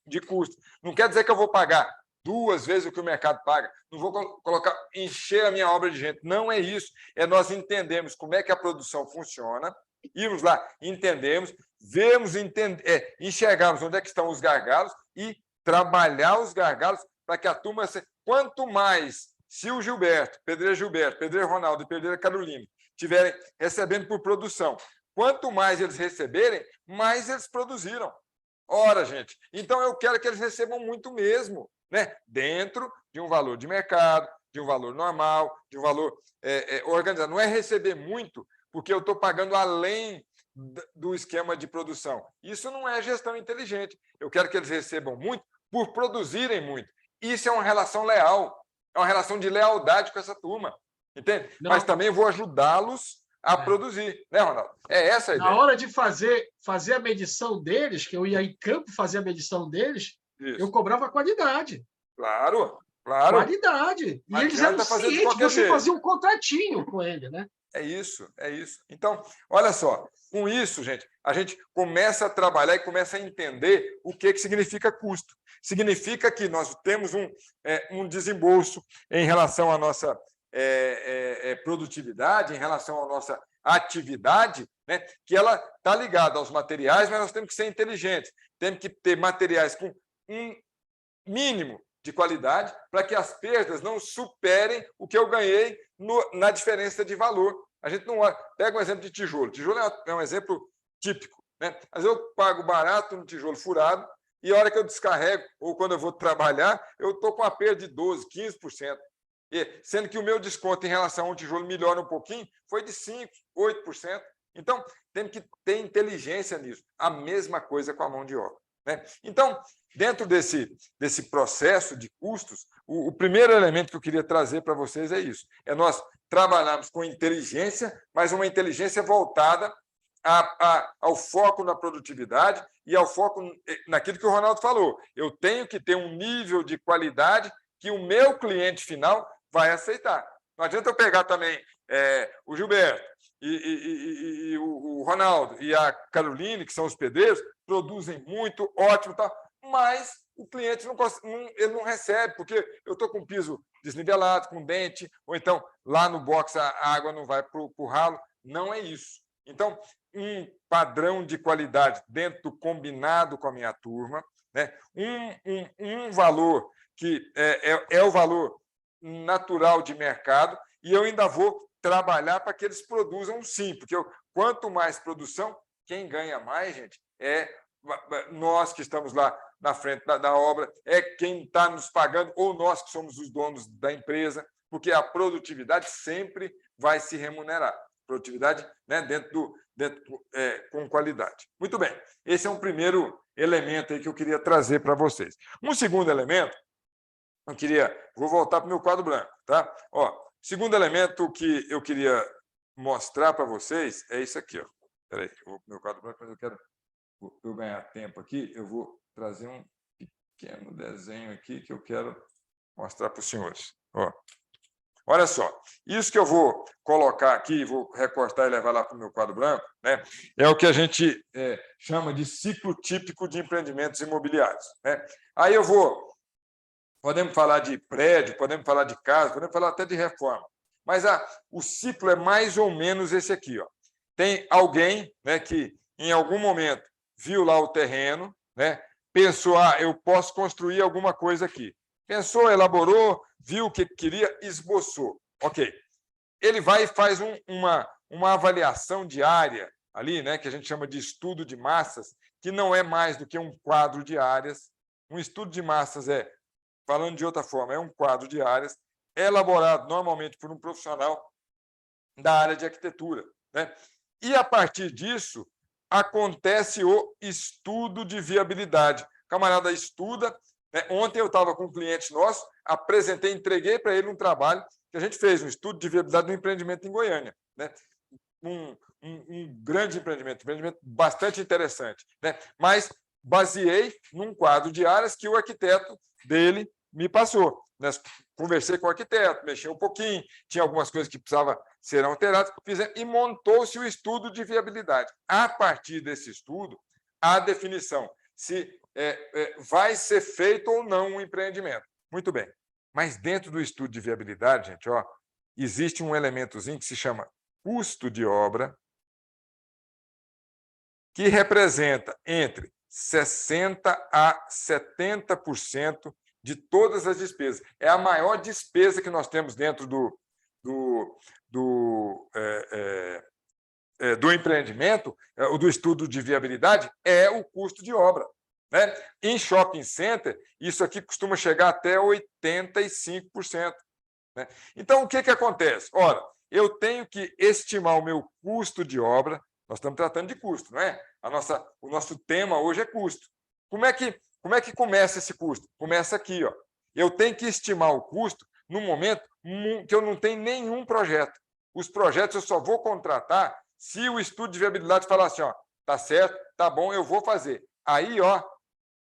de custo. Não quer dizer que eu vou pagar 2 vezes o que o mercado paga. Não vou encher a minha obra de gente. Não é isso. É nós entendermos como é que a produção funciona, irmos lá, entendemos, enxergarmos onde é que estão os gargalos e trabalhar os gargalos para que a turma... Quanto mais, se o Gilberto, pedreiro Ronaldo e pedreira Carolina estiverem recebendo por produção, quanto mais eles receberem, mais eles produziram. Ora, gente, então eu quero que eles recebam muito mesmo, né? Dentro de um valor de mercado, de um valor normal, de um valor organizado. Não é receber muito porque eu estou pagando além do esquema de produção. Isso não é gestão inteligente. Eu quero que eles recebam muito por produzirem muito. Isso é uma relação leal, é uma relação de lealdade com essa turma, entende? Não. Mas também vou ajudá-los a produzir, né, Ronaldo? É essa a ideia. Na hora de fazer a medição deles, que eu ia em campo fazer a medição deles, Isso. eu cobrava qualidade. Claro, claro. Qualidade. Não E eles eram adianta fazer de cientes, qualquer você jeito. fazia um contratinho com ele, né? É isso, é isso. Então, olha só, com isso, gente, a gente começa a trabalhar e começa a entender o que significa custo. Significa que nós temos um desembolso em relação à nossa produtividade, em relação à nossa atividade, né, que ela está ligada aos materiais, mas nós temos que ser inteligentes. Temos que ter materiais com um mínimo de qualidade para que as perdas não superem o que eu ganhei na diferença de valor. A gente não pega um exemplo de tijolo. Tijolo é um exemplo típico, né? Mas eu pago barato no tijolo furado e a hora que eu descarrego ou quando eu vou trabalhar, eu estou com a perda de 12%, 15%. Sendo que o meu desconto em relação a um tijolo melhora um pouquinho, foi de 5%, 8%. Então, temos que ter inteligência nisso. A mesma coisa com a mão de obra, né? Então, dentro desse processo de custos, o primeiro elemento que eu queria trazer para vocês é isso. É nós trabalharmos com inteligência, mas uma inteligência voltada ao foco na produtividade e ao foco naquilo que o Ronaldo falou. Eu tenho que ter um nível de qualidade que o meu cliente final vai aceitar. Não adianta eu pegar também o Gilberto e o Ronaldo e a Caroline, que são os pedreiros, produzem muito, ótimo, tal, mas o cliente ele não recebe, porque eu estou com o piso desnivelado, com dente, ou então lá no box a água não vai para o ralo. Não é isso. Então, um padrão de qualidade dentro do combinado com a minha turma, né? um valor que é o valor natural de mercado, e eu ainda vou trabalhar para que eles produzam sim, porque quanto mais produção, quem ganha mais, gente, é nós que estamos lá na frente da obra, é quem está nos pagando, ou nós que somos os donos da empresa, porque a produtividade sempre vai se remunerar. Produtividade, né, com qualidade. Muito bem, esse é um primeiro elemento aí que eu queria trazer para vocês. Um segundo elemento, vou voltar para o meu quadro branco, tá? Segundo elemento que eu queria mostrar para vocês é isso aqui. Espera aí, eu vou para o meu quadro branco, mas para eu ganhar tempo aqui, eu vou trazer um pequeno desenho aqui que eu quero mostrar para os senhores. Olha só, isso que eu vou colocar aqui, vou recortar e levar lá para o meu quadro branco, né, é o que a gente chama de ciclo típico de empreendimentos imobiliários, né? Aí podemos falar de prédio, podemos falar de casa, podemos falar até de reforma, mas o ciclo é mais ou menos esse aqui. Tem alguém, né, que em algum momento viu lá o terreno, né, pensou, eu posso construir alguma coisa aqui. Pensou, elaborou, viu o que queria, esboçou. Ok. Ele vai e faz uma avaliação de área ali, né, que a gente chama de estudo de massas, que não é mais do que um quadro de áreas. Um estudo de massas falando de outra forma, é um quadro de áreas, é elaborado normalmente por um profissional da área de arquitetura, né? E, a partir disso, acontece o estudo de viabilidade. O camarada estuda. Ontem eu estava com um cliente nosso, apresentei, entreguei para ele um trabalho que a gente fez, um estudo de viabilidade do empreendimento em Goiânia, né? Um grande empreendimento bastante interessante, né? Mas baseei num quadro de áreas que o arquiteto dele me passou. Conversei com o arquiteto, mexi um pouquinho, tinha algumas coisas que precisavam ser alteradas, e montou-se o estudo de viabilidade. A partir desse estudo, a definição se vai ser feito ou não um empreendimento. Muito bem. Mas dentro do estudo de viabilidade, gente, existe um elementozinho que se chama custo de obra, que representa entre 60% a 70% de todas as despesas. É a maior despesa que nós temos dentro do empreendimento, do estudo de viabilidade, é o custo de obra. né? Em shopping center, isso aqui costuma chegar até 85%. Né? Então, o que acontece? Ora, eu tenho que estimar o meu custo de obra. Nós estamos tratando de custo, não é? O nosso tema hoje é custo. Como é que começa esse custo? Começa aqui, ó. Eu tenho que estimar o custo no momento que eu não tenho nenhum projeto. Os projetos eu só vou contratar se o estudo de viabilidade falar assim, ó, tá certo, tá bom, eu vou fazer. Aí, ó,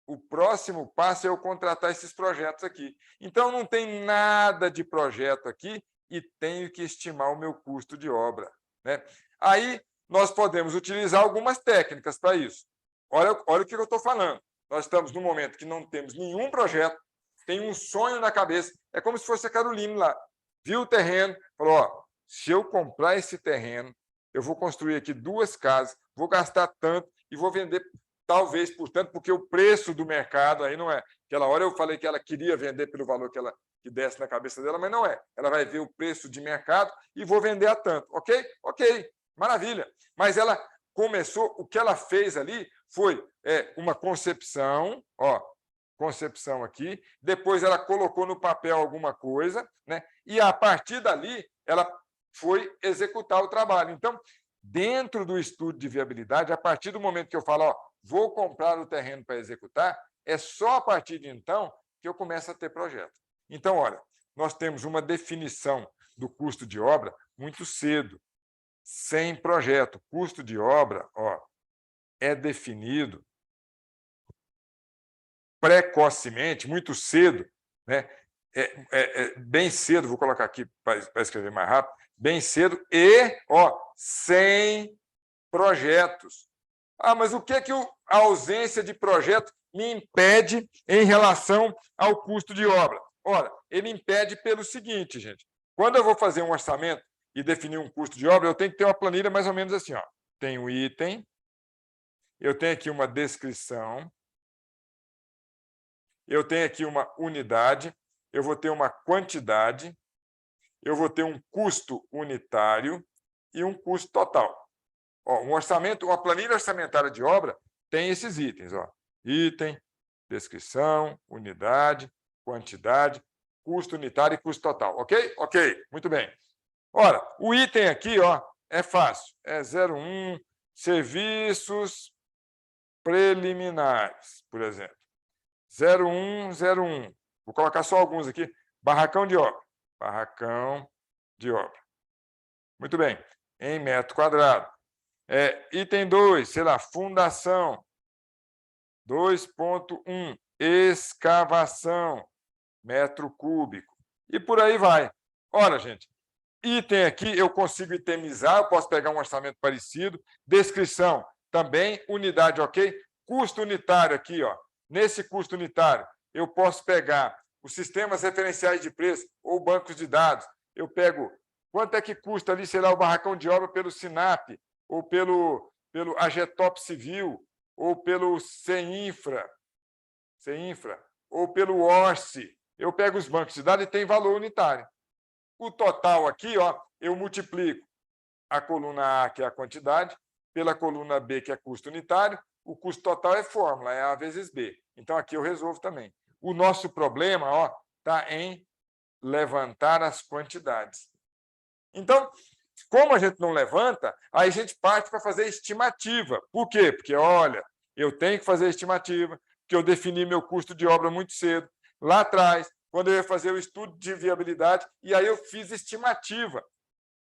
o próximo passo é eu contratar esses projetos aqui. Então, não tem nada de projeto aqui e tenho que estimar o meu custo de obra, né? Aí, nós podemos utilizar algumas técnicas para isso. Olha o que eu estou falando. Nós estamos no momento que não temos nenhum projeto, tem um sonho na cabeça. É como se fosse a Caroline lá. Viu o terreno, falou, ó, se eu comprar esse terreno, eu vou construir aqui 2 casas, vou gastar tanto e vou vender talvez por tanto, porque o preço do mercado aí não é. Aquela hora eu falei que ela queria vender pelo valor que desse na cabeça dela, mas não é. Ela vai ver o preço de mercado e vou vender a tanto. Ok? Ok, maravilha. Mas ela começou, o que ela fez ali foi uma concepção, ó, concepção aqui, depois ela colocou no papel alguma coisa, né? E a partir dali ela foi executar o trabalho. Então, dentro do estudo de viabilidade, a partir do momento que eu falo, ó, vou comprar o terreno para executar, é só a partir de então que eu começo a ter projeto. Então, olha, nós temos uma definição do custo de obra muito cedo, sem projeto. Custo de obra, ó, é definido precocemente, muito cedo, né? Bem cedo, vou colocar aqui para escrever mais rápido, bem cedo e, ó, sem projetos. Ah, mas o que a ausência de projeto me impede em relação ao custo de obra? Ora, ele impede pelo seguinte, gente. Quando eu vou fazer um orçamento e definir um custo de obra, eu tenho que ter uma planilha mais ou menos assim, ó. Tem um item, eu tenho aqui uma descrição, eu tenho aqui uma unidade, eu vou ter uma quantidade, eu vou ter um custo unitário e um custo total. Ó, uma planilha orçamentária de obra tem esses itens, ó. Item, descrição, unidade, quantidade, custo unitário e custo total. Ok? Ok, muito bem. Ora, o item aqui, ó, é fácil. É 01, serviços preliminares, por exemplo. 0101. Vou colocar só alguns aqui. Barracão de obra. Barracão de obra. Muito bem. Em metro quadrado. Item 2, sei lá, fundação. 2.1, escavação, metro cúbico. E por aí vai. Olha, gente, item aqui eu consigo itemizar, eu posso pegar um orçamento parecido. Descrição também, unidade ok. Custo unitário aqui, ó. Nesse custo unitário, eu posso pegar os sistemas referenciais de preço ou bancos de dados. Eu pego quanto é que custa ali, sei lá, o barracão de obra pelo Sinap, ou pelo AGETOP Civil, ou pelo CEINFRA, ou pelo ORCE. Eu pego os bancos de dados e tem valor unitário. O total aqui, ó, eu multiplico a coluna A, que é a quantidade, pela coluna B, que é custo unitário. O custo total é fórmula, é A vezes B. Então, aqui eu resolvo também. O nosso problema está em levantar as quantidades. Então, como a gente não levanta, aí a gente parte para fazer estimativa. Por quê? Porque, olha, eu tenho que fazer estimativa, porque eu defini meu custo de obra muito cedo. Lá atrás, quando eu ia fazer o estudo de viabilidade, e aí eu fiz estimativa.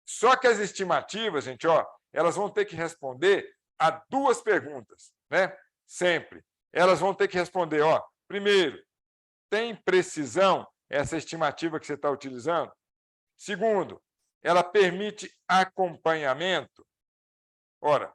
Só que as estimativas, gente, ó, elas vão ter que responder a 2 perguntas, né? Sempre. Elas vão ter que responder, ó, primeiro, tem precisão essa estimativa que você está utilizando? Segundo, ela permite acompanhamento? Ora,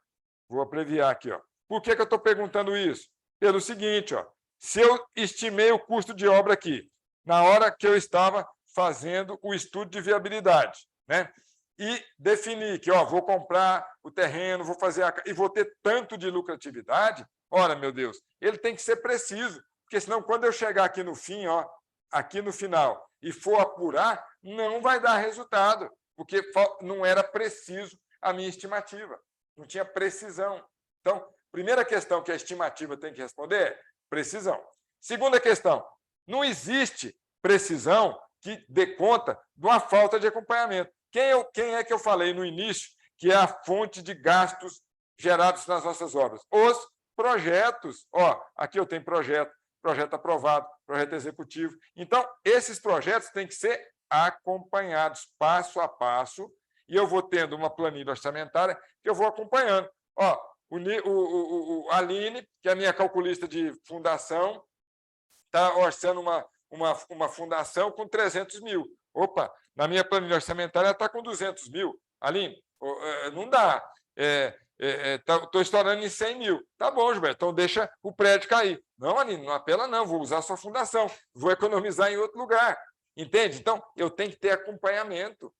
vou abreviar aqui, ó. Por que eu estou perguntando isso? Pelo seguinte, ó, se eu estimei o custo de obra aqui, na hora que eu estava fazendo o estudo de viabilidade, né? E defini que, ó, vou comprar o terreno, vou fazer e vou ter tanto de lucratividade, ora, meu Deus, ele tem que ser preciso, porque senão quando eu chegar aqui no fim, ó, aqui no final, e for apurar, não vai dar resultado, porque não era preciso a minha estimativa, não tinha precisão. Então, primeira questão que a estimativa tem que responder é: precisão. Segunda questão, não existe precisão que dê conta de uma falta de acompanhamento. Quem é que eu falei no início que é a fonte de gastos gerados nas nossas obras? Os projetos. Aqui eu tenho projeto aprovado, projeto executivo. Então, esses projetos têm que ser acompanhados passo a passo, e eu vou tendo uma planilha orçamentária que eu vou acompanhando. A Aline, que é a minha calculista de fundação, está orçando uma fundação com 300 mil. Opa, na minha planilha orçamentária ela está com 200 mil. Aline, não dá. Estou estourando em 100 mil. Tá bom, Gilberto, então deixa o prédio cair. Não, Aline, não apela não, vou usar a sua fundação, vou economizar em outro lugar. Entende? Então, eu tenho que ter acompanhamento,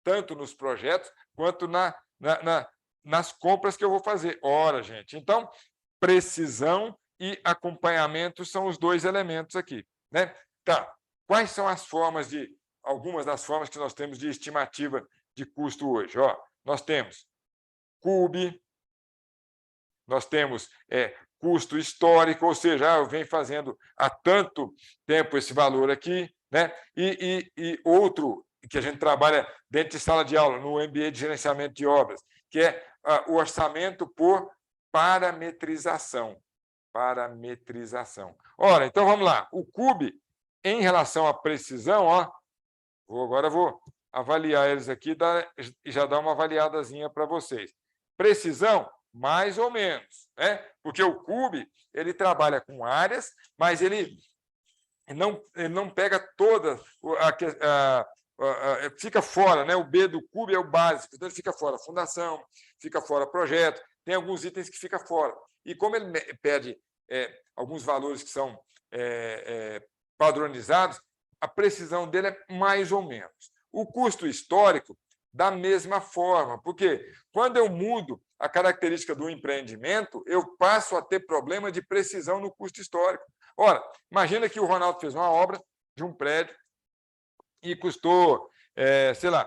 tanto nos projetos quanto nas compras que eu vou fazer. Ora, gente, então, precisão e acompanhamento são os dois elementos aqui, né? Tá. Quais são algumas das formas que nós temos de estimativa de custo hoje? Nós temos CUB, nós temos custo histórico, ou seja, eu venho fazendo há tanto tempo esse valor aqui, né? E outro que a gente trabalha dentro de sala de aula, no MBA de gerenciamento de obras, que é o orçamento por parametrização. Ora, então vamos lá. O CUB, em relação à precisão, agora vou avaliar eles aqui e já dar uma avaliadazinha para vocês. Precisão, mais ou menos, né? Porque o CUB ele trabalha com áreas, mas ele não pega toda fica fora, né? O B do CUB é o básico, então ele fica fora fundação, fica fora projeto, tem alguns itens que fica fora. E como ele pede alguns valores que são padronizados, a precisão dele é mais ou menos. O custo histórico, da mesma forma, porque quando eu mudo a característica do empreendimento, eu passo a ter problema de precisão no custo histórico. Ora, imagina que o Ronaldo fez uma obra de um prédio e custou, sei lá,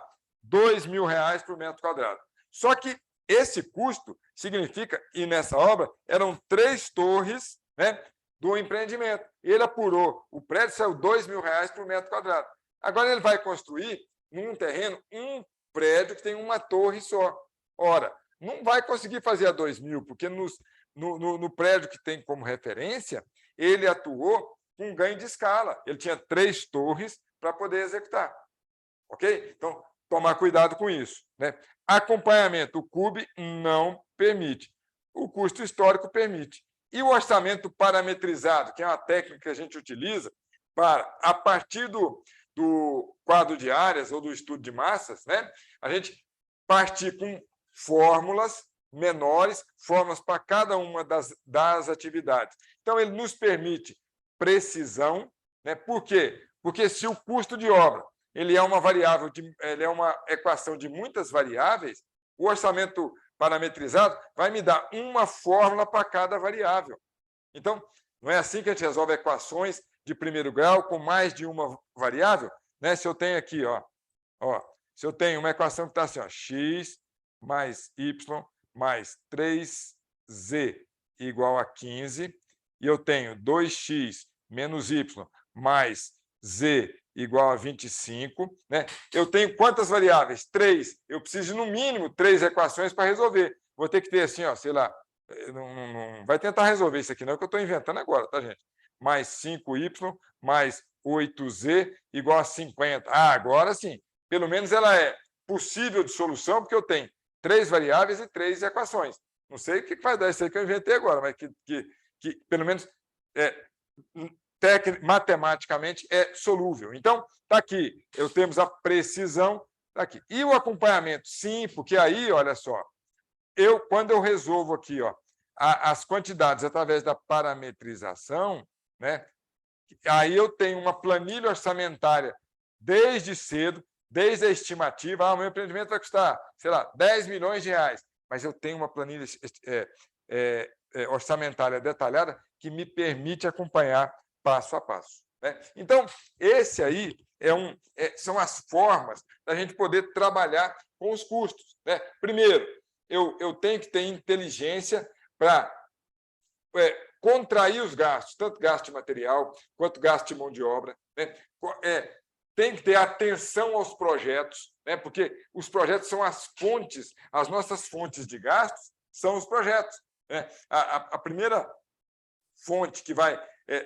R$2.000 por metro quadrado. Só que esse custo significa, e nessa obra, eram 3 torres, né, do empreendimento. Ele apurou, o prédio saiu R$2.000 por metro quadrado. Agora ele vai construir, num terreno, um prédio que tem uma torre só. Ora, não vai conseguir fazer a 2.000, porque no prédio que tem como referência, ele atuou com ganho de escala. Ele tinha 3 torres para poder executar. Ok? Então, tomar cuidado com isso, né? Acompanhamento, o CUB não permite. O custo histórico permite. E o orçamento parametrizado, que é uma técnica que a gente utiliza para, a partir do quadro de áreas ou do estudo de massas, né, a gente partir com fórmulas menores, fórmulas para cada uma das atividades. Então, ele nos permite precisão, né? Por quê? Porque se o custo de obra ele é uma variável, ele é uma equação de muitas variáveis, o orçamento parametrizado vai me dar uma fórmula para cada variável. Então, não é assim que a gente resolve equações de primeiro grau com mais de uma variável, né? Se eu tenho aqui, se eu tenho uma equação que está assim, x mais y mais 3z igual a 15, e eu tenho 2x menos y mais z igual a 25, né? Eu tenho quantas variáveis? 3. Eu preciso, no mínimo, 3 equações para resolver. Vou ter que ter assim, sei lá, não vai tentar resolver isso aqui, não, que eu estou inventando agora, tá, gente? Mais 5y mais 8z igual a 50. Agora sim, pelo menos ela é possível de solução, porque eu tenho 3 variáveis e 3 equações. Não sei o que vai dar isso aí que eu inventei agora, mas que pelo menos matematicamente é solúvel. Então, está aqui, temos a precisão, está aqui. E o acompanhamento? Sim, porque aí, olha só, quando eu resolvo aqui as quantidades através da parametrização, né, aí eu tenho uma planilha orçamentária desde cedo, desde a estimativa, o meu empreendimento vai custar, sei lá, R$10 milhões, mas eu tenho uma planilha orçamentária detalhada que me permite acompanhar passo a passo, né? Então, esse aí são as formas da gente poder trabalhar com os custos, né? Primeiro, eu tenho que ter inteligência para contrair os gastos, tanto gasto de material quanto gasto de mão de obra, né? Tem que ter atenção aos projetos, né? Porque os projetos são as fontes, as nossas fontes de gastos são os projetos, né? A primeira fonte que vai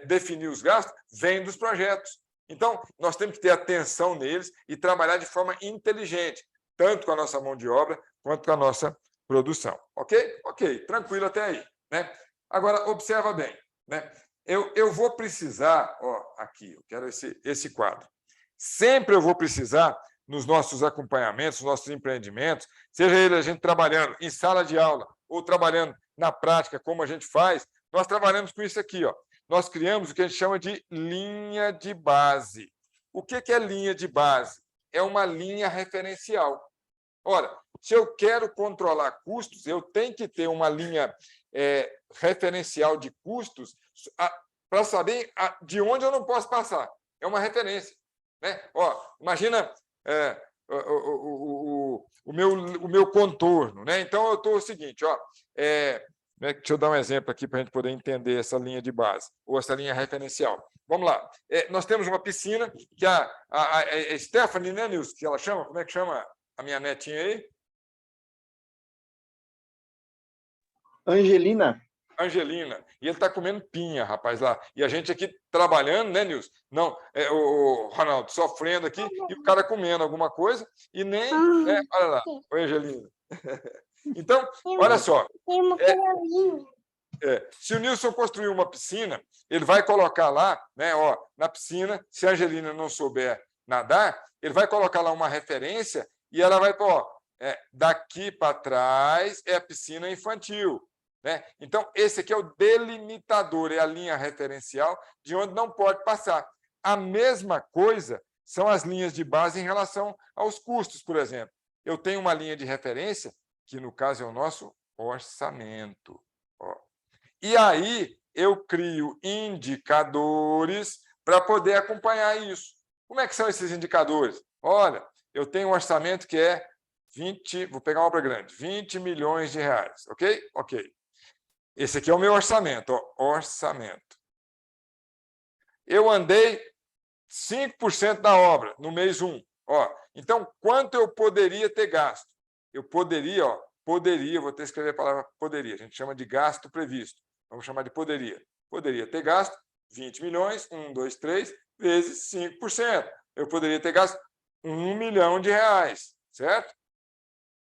definir os gastos vem dos projetos. Então, nós temos que ter atenção neles e trabalhar de forma inteligente, tanto com a nossa mão de obra quanto com a nossa produção. Ok? Ok, tranquilo até aí, né? Agora, observa bem, né? Eu vou precisar, aqui, eu quero esse quadro. Sempre eu vou precisar, nos nossos acompanhamentos, nos nossos empreendimentos, seja ele a gente trabalhando em sala de aula ou trabalhando na prática, como a gente faz, nós trabalhamos com isso aqui. Nós criamos o que a gente chama de linha de base. O que é linha de base? É uma linha referencial. Ora, se eu quero controlar custos, eu tenho que ter uma linha referencial de custos para saber de onde eu não posso passar. É uma referência, né? Imagina o meu contorno, né? Então, eu estou o seguinte, deixa eu dar um exemplo aqui para a gente poder entender essa linha de base, ou essa linha referencial. Vamos lá. Nós temos uma piscina que a Stephanie, né, Nilson, que ela chama? Como é que chama a minha netinha aí? Angelina. Angelina. E ele está comendo pinha, rapaz, lá. E a gente aqui trabalhando, né, Nilson? Não, o Ronaldo sofrendo aqui e o cara comendo alguma coisa e nem... né? Olha lá. Oi, Angelina. Então, olha só. Se o Nilson construir uma piscina, ele vai colocar lá, né, na piscina, se a Angelina não souber nadar, ele vai colocar lá uma referência e ela vai, daqui para trás é a piscina infantil, né? Então, esse aqui é o delimitador, é a linha referencial de onde não pode passar. A mesma coisa são as linhas de base em relação aos custos, por exemplo. Eu tenho uma linha de referência, que no caso é o nosso orçamento. E aí eu crio indicadores para poder acompanhar isso. Como é que são esses indicadores? Olha, eu tenho um orçamento que é 20, vou pegar uma obra grande, 20 milhões de reais, ok? Ok. Esse aqui é o meu orçamento, orçamento. Eu andei 5% da obra no mês 1. Então, quanto eu poderia ter gasto? Eu poderia, vou ter que escrever a palavra poderia, a gente chama de gasto previsto. Vamos chamar de poderia. Poderia ter gasto 20 milhões, 1, 2, 3, vezes 5%. Eu poderia ter gasto 1 milhão de reais, certo?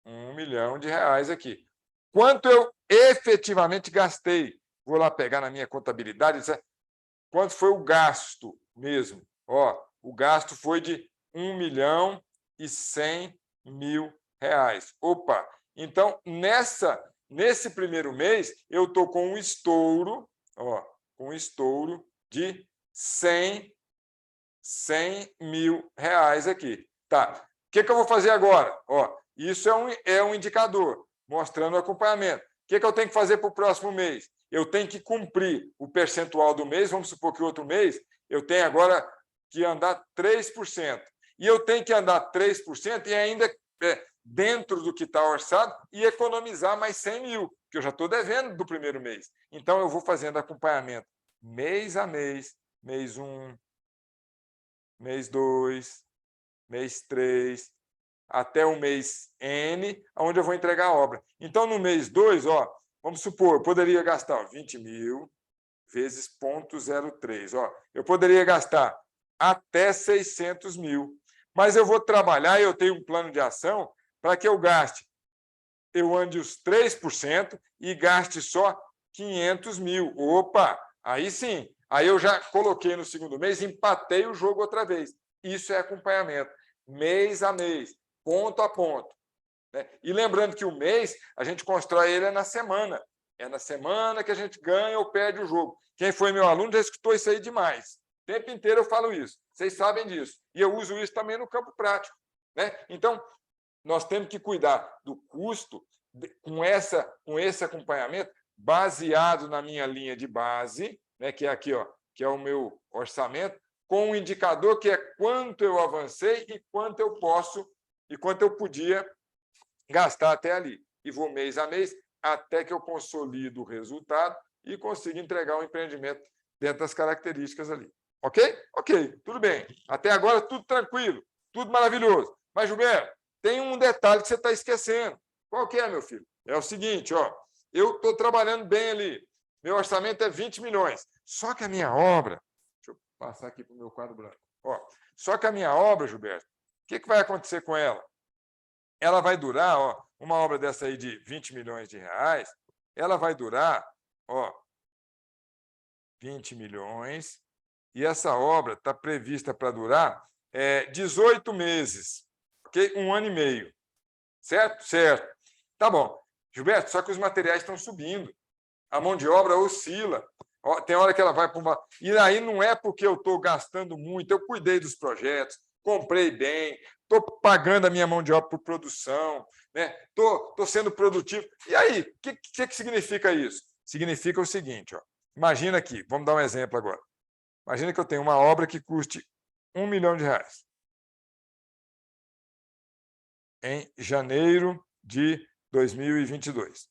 1 milhão de reais aqui. Quanto eu efetivamente gastei? Vou lá pegar na minha contabilidade e dizer quanto foi o gasto mesmo. O gasto foi de 1 milhão e 100 mil reais. Opa! Então, nesse primeiro mês, eu estou com um estouro, de 100 mil reais aqui. Tá. O que eu vou fazer agora? Isso é um indicador, mostrando o acompanhamento. O que eu tenho que fazer para o próximo mês? Eu tenho que cumprir o percentual do mês, vamos supor que outro mês eu tenho agora que andar 3%. E eu tenho que andar 3% e ainda dentro do que está orçado e economizar mais 100 mil, que eu já estou devendo do primeiro mês. Então, eu vou fazendo acompanhamento mês a mês, mês 1, mês 2, mês 3, até o mês N, onde eu vou entregar a obra. Então, no mês 2, vamos supor, eu poderia gastar 20 mil vezes 0,03. Eu poderia gastar até 600 mil. Mas eu vou trabalhar, eu tenho um plano de ação para que eu ande os 3% e gaste só 500 mil. Opa! Aí sim, aí eu já coloquei no segundo mês, empatei o jogo outra vez. Isso é acompanhamento, mês a mês, ponto a ponto. Né? E lembrando que o mês, a gente constrói ele na semana. É na semana que a gente ganha ou perde o jogo. Quem foi meu aluno já escutou isso aí demais. O tempo inteiro eu falo isso. Vocês sabem disso. E eu uso isso também no campo prático. Né? Então, nós temos que cuidar do custo com esse acompanhamento baseado na minha linha de base, né, que é aqui, que é o meu orçamento, com um indicador que é quanto eu avancei e quanto eu posso e quanto eu podia gastar até ali. E vou mês a mês até que eu consolido o resultado e consiga entregar um empreendimento dentro das características ali. Ok? Ok, tudo bem. Até agora, tudo tranquilo, tudo maravilhoso. Mas, Gilberto, tem um detalhe que você está esquecendo. Qual que é, meu filho? É o seguinte, ó, eu estou trabalhando bem ali. Meu orçamento é 20 milhões. Só que a minha obra... Deixa eu passar aqui para o meu quadro branco. Ó, só que a minha obra, Gilberto, o que vai acontecer com ela? Ela vai durar, ó, uma obra dessa aí de 20 milhões de reais, ela vai durar, ó, 20 milhões, e essa obra está prevista para durar 18 meses, ok? 1 ano e meio. Certo? Certo. Tá bom. Gilberto, só que os materiais estão subindo. A mão de obra oscila. Tem hora que ela vai para uma... E aí não é porque eu estou gastando muito, eu cuidei dos projetos, comprei bem, estou pagando a minha mão de obra por produção, né? Estou sendo produtivo. E aí, o que significa isso? Significa o seguinte, ó. Imagina aqui, vamos dar um exemplo agora. Imagina que eu tenho uma obra que custe R$1 milhão em janeiro de 2022.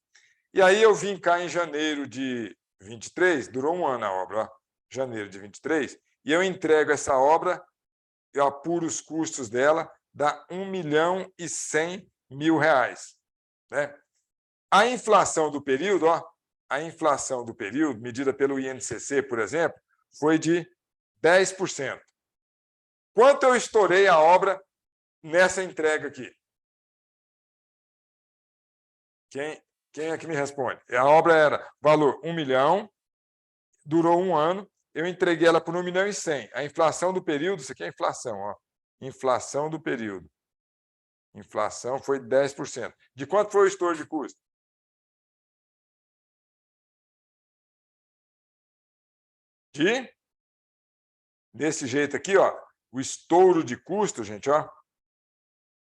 E aí eu vim cá em janeiro de 23, durou um ano a obra, ó, janeiro de 23, e eu entrego essa obra, eu apuro os custos dela, dá R$1.100.000. Né? A inflação do período, ó, a inflação do período, medida pelo INCC, por exemplo, foi de 10%. Quanto eu estourei a obra nessa entrega aqui? Quem é que me responde? A obra era valor 1 milhão, durou um ano, eu entreguei ela por 1.100.000. A inflação do período, isso aqui é a inflação, ó. Inflação do período. Inflação foi 10%. De quanto foi o estouro de custo? Desse jeito aqui, ó, o estouro de custos, gente, ó.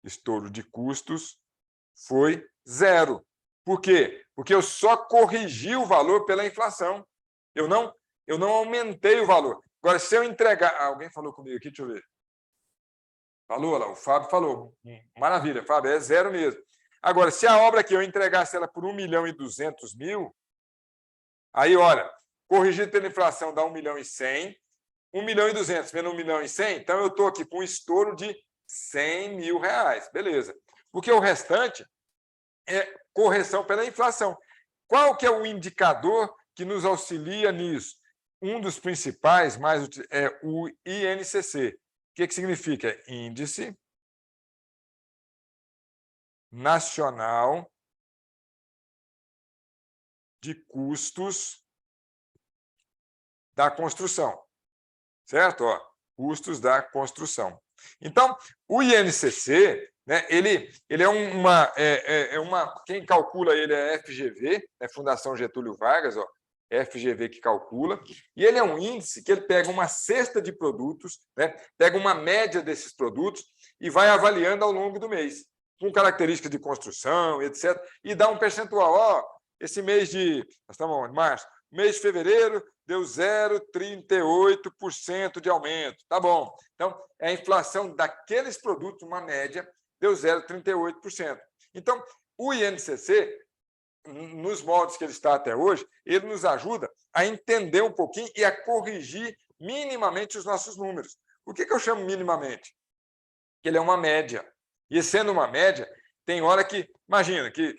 Estouro de custos foi 0. Por quê? Porque eu só corrigi o valor pela inflação. Eu não aumentei o valor. Agora, se eu entregar... Alguém falou comigo aqui, deixa eu ver. Falou lá, o Fábio falou. Maravilha, Fábio, é 0 mesmo. Agora, se a obra aqui eu entregasse ela por 1.200.000, aí, olha, corrigido pela inflação dá 1.100.000, 1.200.000 menos 1.100.000, então eu estou aqui com um estouro de R$100.000. Beleza. Porque o restante é correção pela inflação. Qual que é o indicador que nos auxilia nisso? Um dos principais é o INCC. O que significa? Índice Nacional de Custos da Construção. Certo? Ó, custos da construção. Então, o INCC, né, ele é uma... Quem calcula ele é a FGV, né, Fundação Getúlio Vargas, ó, FGV que calcula, e ele é um índice que ele pega uma cesta de produtos, né, pega uma média desses produtos e vai avaliando ao longo do mês, com características de construção, etc., e dá um percentual. Ó, esse mês de... Nós estamos em março. Mês de fevereiro deu 0,38% de aumento. Tá bom. Então, a inflação daqueles produtos, uma média, deu 0,38%. Então, o INCC, nos moldes que ele está até hoje, ele nos ajuda a entender um pouquinho e a corrigir minimamente os nossos números. O que eu chamo minimamente? Que ele é uma média. E sendo uma média, tem hora que... Imagina que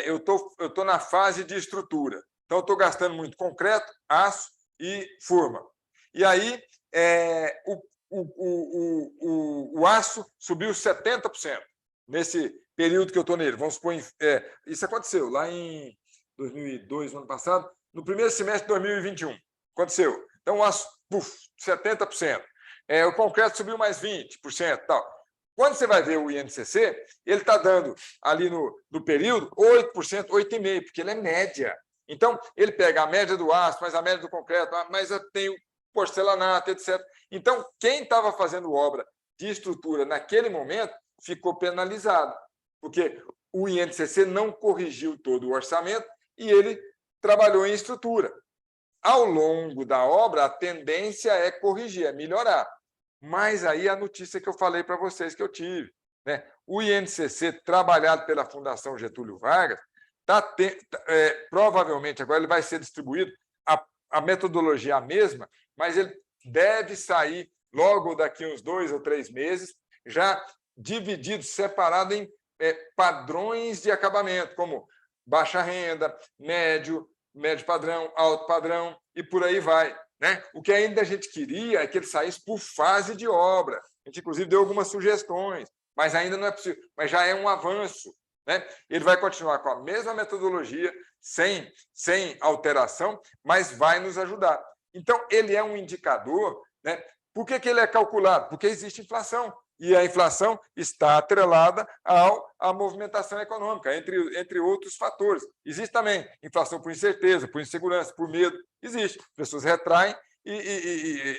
eu tô na fase de estrutura. Então, eu estou gastando muito concreto, aço e forma. E aí, o aço subiu 70% nesse período que eu estou nele. Vamos supor, isso aconteceu lá em 2002, no ano passado, no primeiro semestre de 2021. Aconteceu. Então, o aço, 70%. O concreto subiu mais 20%. Tal. Quando você vai ver o INCC, ele está dando ali no período 8%, 8,5%, porque ele é média. Então, ele pega a média do aço, mais a média do concreto, mas eu tenho porcelanato, etc. Então, quem estava fazendo obra de estrutura naquele momento ficou penalizado, porque o INCC não corrigiu todo o orçamento e ele trabalhou em estrutura. Ao longo da obra, a tendência é corrigir, é melhorar. Mas aí a notícia que eu falei para vocês que eu tive, né? O INCC, trabalhado pela Fundação Getúlio Vargas, provavelmente agora ele vai ser distribuído, a metodologia é a mesma, mas ele deve sair logo daqui uns 2 ou 3 meses, já dividido, separado em padrões de acabamento, como baixa renda, médio padrão, alto padrão, e por aí vai. Né? O que ainda a gente queria é que ele saísse por fase de obra. A gente, inclusive, deu algumas sugestões, mas ainda não é possível. Mas já é um avanço. Né? Ele vai continuar com a mesma metodologia, sem alteração, mas vai nos ajudar. Então, ele é um indicador. Né? Por que ele é calculado? Porque existe inflação. E a inflação está atrelada à movimentação econômica, entre outros fatores. Existe também inflação por incerteza, por insegurança, por medo. Existe. As pessoas retraem,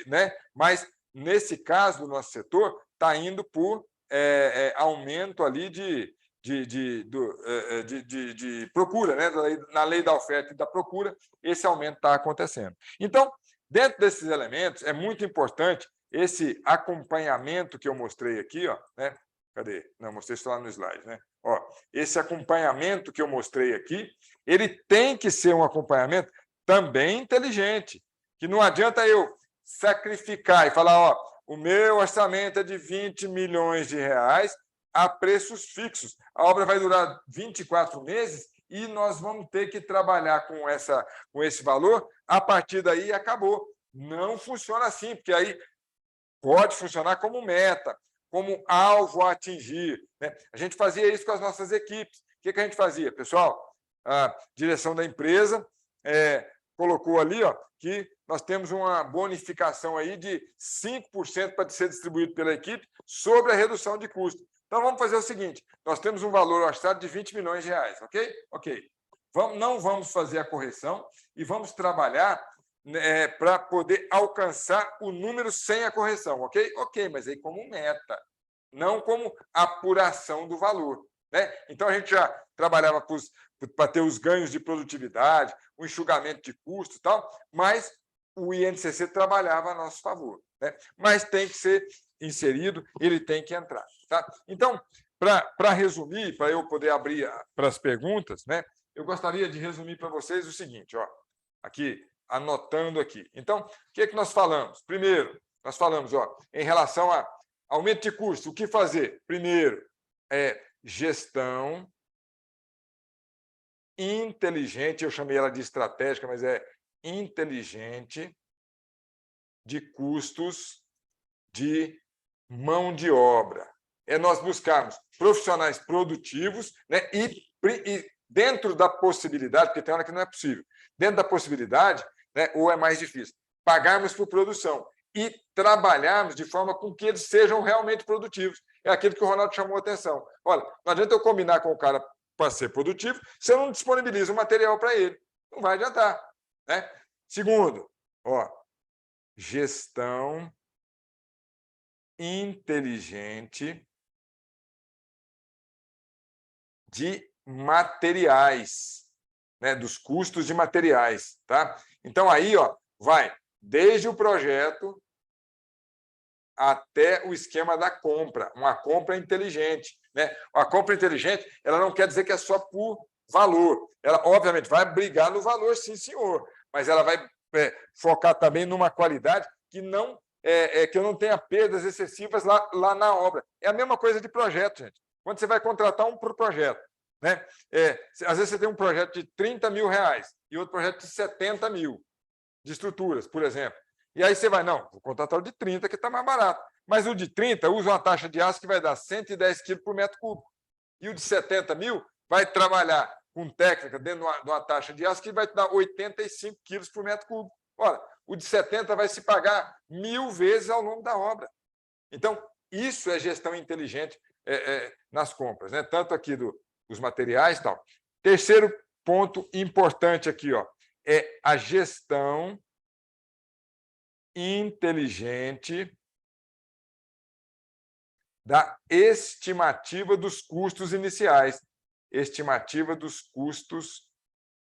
né? Mas, nesse caso do nosso setor, está indo por aumento ali de procura, né? Na lei da oferta e da procura, esse aumento está acontecendo. Então, dentro desses elementos, é muito importante esse acompanhamento que eu mostrei aqui, ó, né? Cadê? Não, mostrei só lá no slide, né? Ó, esse acompanhamento que eu mostrei aqui, ele tem que ser um acompanhamento também inteligente, que não adianta eu sacrificar e falar, ó, o meu orçamento é de 20 milhões de reais a preços fixos. A obra vai durar 24 meses e nós vamos ter que trabalhar com esse valor, a partir daí acabou. Não funciona assim, porque aí pode funcionar como meta, como alvo a atingir. Né? A gente fazia isso com as nossas equipes. O que a gente fazia? Pessoal, a direção da empresa colocou ali, ó, que nós temos uma bonificação aí de 5% para ser distribuído pela equipe sobre a redução de custo. Então, vamos fazer o seguinte, nós temos um valor orçado de 20 milhões de reais, ok? Ok. Não vamos fazer a correção e vamos trabalhar para poder alcançar o número sem a correção, ok? Ok, mas aí como meta, não como apuração do valor. Né? Então, a gente já trabalhava para ter os ganhos de produtividade, o enxugamento de custos e tal, mas o INCC trabalhava a nosso favor. Né? Mas tem que ser inserido, ele tem que entrar. Tá? Então, para resumir, para eu poder abrir para as perguntas, né, eu gostaria de resumir para vocês o seguinte, ó, aqui, anotando aqui. Então, o que é que nós falamos? Primeiro, nós falamos, ó, em relação a aumento de custo, o que fazer? Primeiro, gestão inteligente, eu chamei ela de estratégica, mas é inteligente de custos de mão de obra. É nós buscarmos profissionais produtivos, né, e dentro da possibilidade, porque tem hora que não é possível, dentro da possibilidade, né, ou é mais difícil, pagarmos por produção e trabalharmos de forma com que eles sejam realmente produtivos. É aquilo que o Ronaldo chamou a atenção. Olha, não adianta eu combinar com o cara para ser produtivo se eu não disponibilizo o material para ele. Não vai adiantar. Né? Segundo, ó, gestão inteligente de materiais, né, dos custos de materiais. Tá? Então, aí vai desde o projeto até o esquema da compra, uma compra inteligente. Né? A compra inteligente ela não quer dizer que é só por valor. Ela, obviamente, vai brigar no valor, sim, senhor, mas ela vai focar também numa qualidade que eu não tenha perdas excessivas lá na obra. É a mesma coisa de projeto, gente. Quando você vai contratar um projeto, né? Às vezes você tem um projeto de 30 mil reais e outro projeto de 70 mil de estruturas, por exemplo. E aí você vai, não, vou contratar o de 30, que está mais barato. Mas o de 30 usa uma taxa de aço que vai dar 110 quilos por metro cúbico. E o de 70 mil vai trabalhar com técnica dentro de uma taxa de aço que vai te dar 85 quilos por metro cúbico. Ora, o de 70 vai se pagar 1000 vezes ao longo da obra. Então, isso é gestão inteligente nas compras, né? Tanto aqui dos materiais e tal. Terceiro ponto importante aqui, é a gestão inteligente da estimativa dos custos iniciais. Estimativa dos custos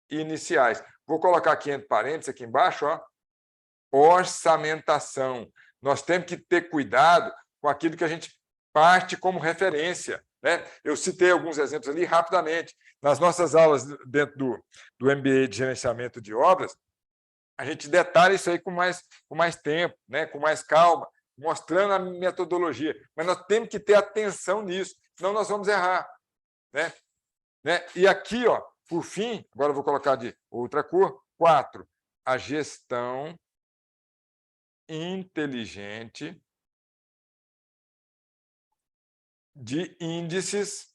iniciais. Vou colocar aqui entre parênteses, aqui embaixo, orçamentação. Nós temos que ter cuidado com aquilo que a gente parte como referência. né? Eu citei alguns exemplos ali rapidamente. Nas nossas aulas dentro do MBA de Gerenciamento de Obras, a gente detalha isso aí com mais tempo, né? Com mais calma, mostrando a metodologia. Mas nós temos que ter atenção nisso, senão nós vamos errar. Né? E aqui, ó, por fim, agora eu vou colocar de outra cor, 4, a gestão inteligente de índices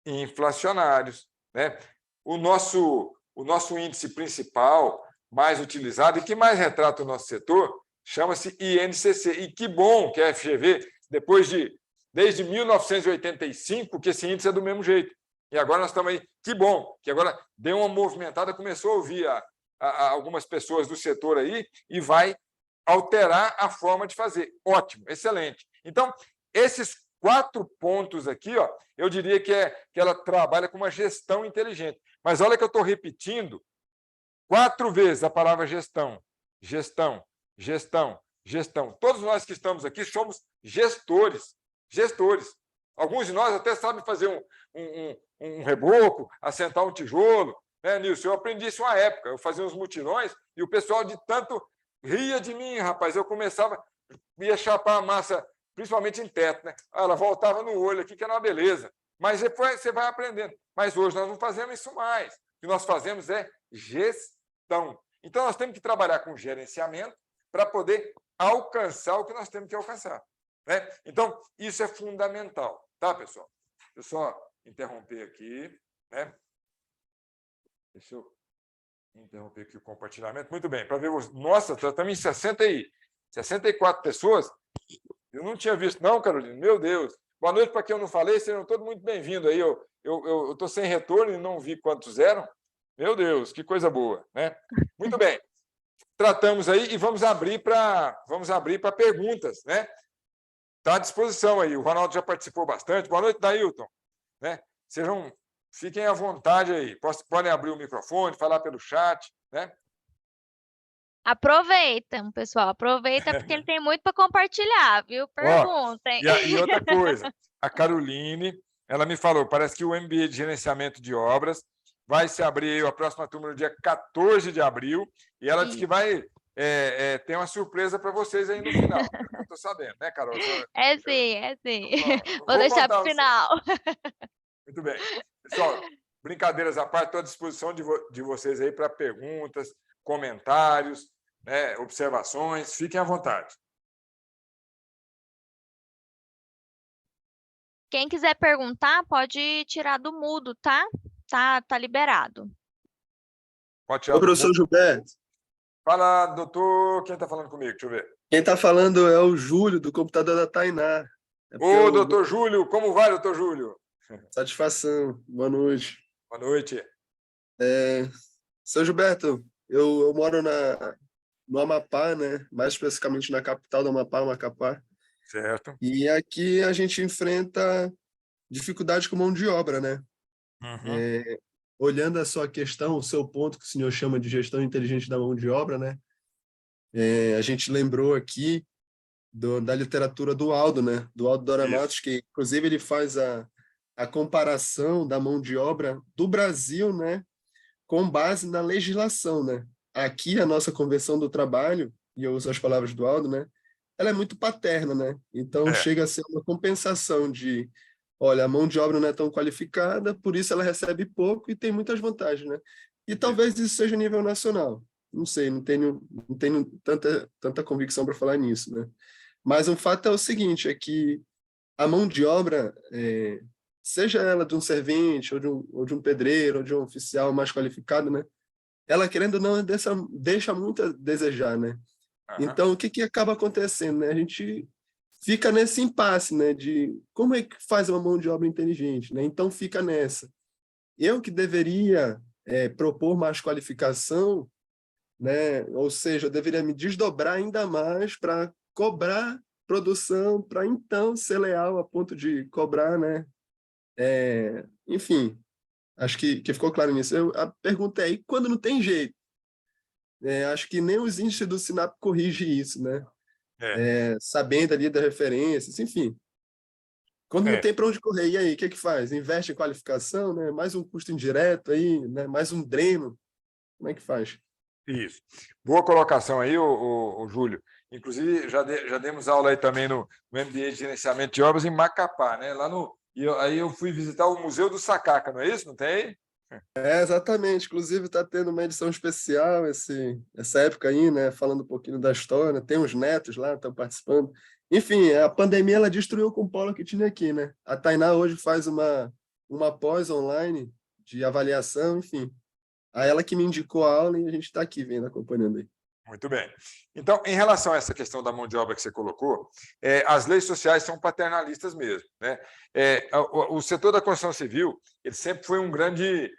inflacionários. Né? O nosso índice principal, mais utilizado e que mais retrata o nosso setor, chama-se INCC. E que bom que a FGV, desde 1985, que esse índice é do mesmo jeito. E agora nós estamos aí. Que bom, que agora deu uma movimentada, começou a ouvir algumas pessoas do setor aí e vai alterar a forma de fazer. Ótimo, excelente. Então, esses 4 pontos aqui, ó, eu diria que ela trabalha com uma gestão inteligente. Mas olha que eu estou repetindo 4 vezes a palavra gestão. Gestão, gestão, gestão. Todos nós que estamos aqui somos gestores. Gestores. Alguns de nós até sabem fazer um reboco, assentar um tijolo. Né, Nilson? Eu aprendi isso uma época. Eu fazia uns mutirões e o pessoal de tanto ria de mim, rapaz. Eu ia chapar a massa, principalmente em teto. Né? Ela voltava no olho aqui, que era uma beleza. Mas depois você vai aprendendo. Mas hoje nós não fazemos isso mais. O que nós fazemos é gestão. Então, nós temos que trabalhar com gerenciamento para poder alcançar o que nós temos que alcançar. Né? Então, isso é fundamental. Tá, pessoal? Deixa eu só interromper aqui. Né? Deixa eu interromper aqui o compartilhamento. Muito bem, para ver... Nossa, estamos em 64 pessoas. Eu não tinha visto, não, Carolina. Meu Deus. Boa noite para quem eu não falei. Sejam todos muito bem-vindos aí. Eu estou sem retorno e não vi quantos eram. Meu Deus, que coisa boa. Né? Muito bem. Tratamos aí e vamos abrir para perguntas. Né? Está à disposição aí. O Ronaldo já participou bastante. Boa noite, Dailton. Né? Fiquem à vontade aí. Podem abrir o microfone, falar pelo chat. Né? Aproveitam, pessoal. Aproveita porque ele tem muito para compartilhar, viu? Perguntem. E outra coisa, a Caroline, ela me falou, parece que o MBA de Gerenciamento de Obras vai se abrir a próxima turma no dia 14 de abril, e ela disse que vai ter uma surpresa para vocês aí no final. Eu estou sabendo, né, Carol? É sim. Vou Vou deixar para o final. Muito bem. Pessoal, brincadeiras à parte, estou à disposição de vocês aí para perguntas, comentários, né, observações. Fiquem à vontade. Quem quiser perguntar, pode tirar do mudo, tá? Tá liberado. Pode tirar. Ô, professor Gilberto. Fala, doutor. Quem está falando comigo? Deixa eu ver. Quem está falando é o Júlio, do computador da Tainá. Ô, doutor Júlio. Como vai, doutor Júlio? Satisfação. Boa noite. Boa noite. Seu Gilberto, eu moro no Amapá, né? Mais especificamente na capital do Amapá, Macapá. Certo. E aqui a gente enfrenta dificuldade com mão de obra, né? Uhum. Olhando a sua questão, o seu ponto que o senhor chama de gestão inteligente da mão de obra, né? A gente lembrou aqui da literatura do Aldo, né? Do Aldo Dora Matos, que inclusive ele faz a comparação da mão de obra do Brasil, né? Com base na legislação, né? Aqui a nossa conversão do trabalho, e eu uso as palavras do Aldo, né? Ela é muito paterna, né? Então chega a ser uma compensação de, olha, a mão de obra não é tão qualificada, por isso ela recebe pouco e tem muitas vantagens, né? E talvez isso seja a nível nacional. Não sei, não tenho tanta convicção para falar nisso, né? Mas o fato é o seguinte, é que a mão de obra, seja ela de um servente, ou de um pedreiro, ou de um oficial mais qualificado, né? Ela, querendo ou não, deixa muito a desejar, né? Então, o que acaba acontecendo, né? A gente fica nesse impasse, né? De como é que faz uma mão de obra inteligente, né? Então, fica nessa. Eu que deveria propor mais qualificação, né? Ou seja, eu deveria me desdobrar ainda mais para cobrar produção, para então ser leal a ponto de cobrar, né? Enfim, acho que ficou claro nisso. A pergunta é, e quando não tem jeito? Acho que nem os índices do SINAP corrigem isso, né? Sabendo ali das referências, enfim. Quando não tem para onde correr, e aí, o que que faz? Investe em qualificação, né? Mais um custo indireto aí, né? Mais um dreno. Como é que faz? Isso. Boa colocação aí, o Júlio. Inclusive, já demos aula aí também no MBA de Gerenciamento de Obras em Macapá, né? Aí eu fui visitar o Museu do Sacaca, não é isso? Não tem aí? Exatamente. Inclusive, está tendo uma edição especial essa época aí, né? Falando um pouquinho da história. Tem uns netos lá, estão participando. Enfim, a pandemia ela destruiu com o polo que tinha aqui, né? A Tainá hoje faz uma pós online de avaliação, enfim. A ela que me indicou a aula e a gente está aqui vendo, acompanhando aí. Muito bem. Então, em relação a essa questão da mão de obra que você colocou, as leis sociais são paternalistas mesmo, né? O setor da construção civil ele sempre foi um grande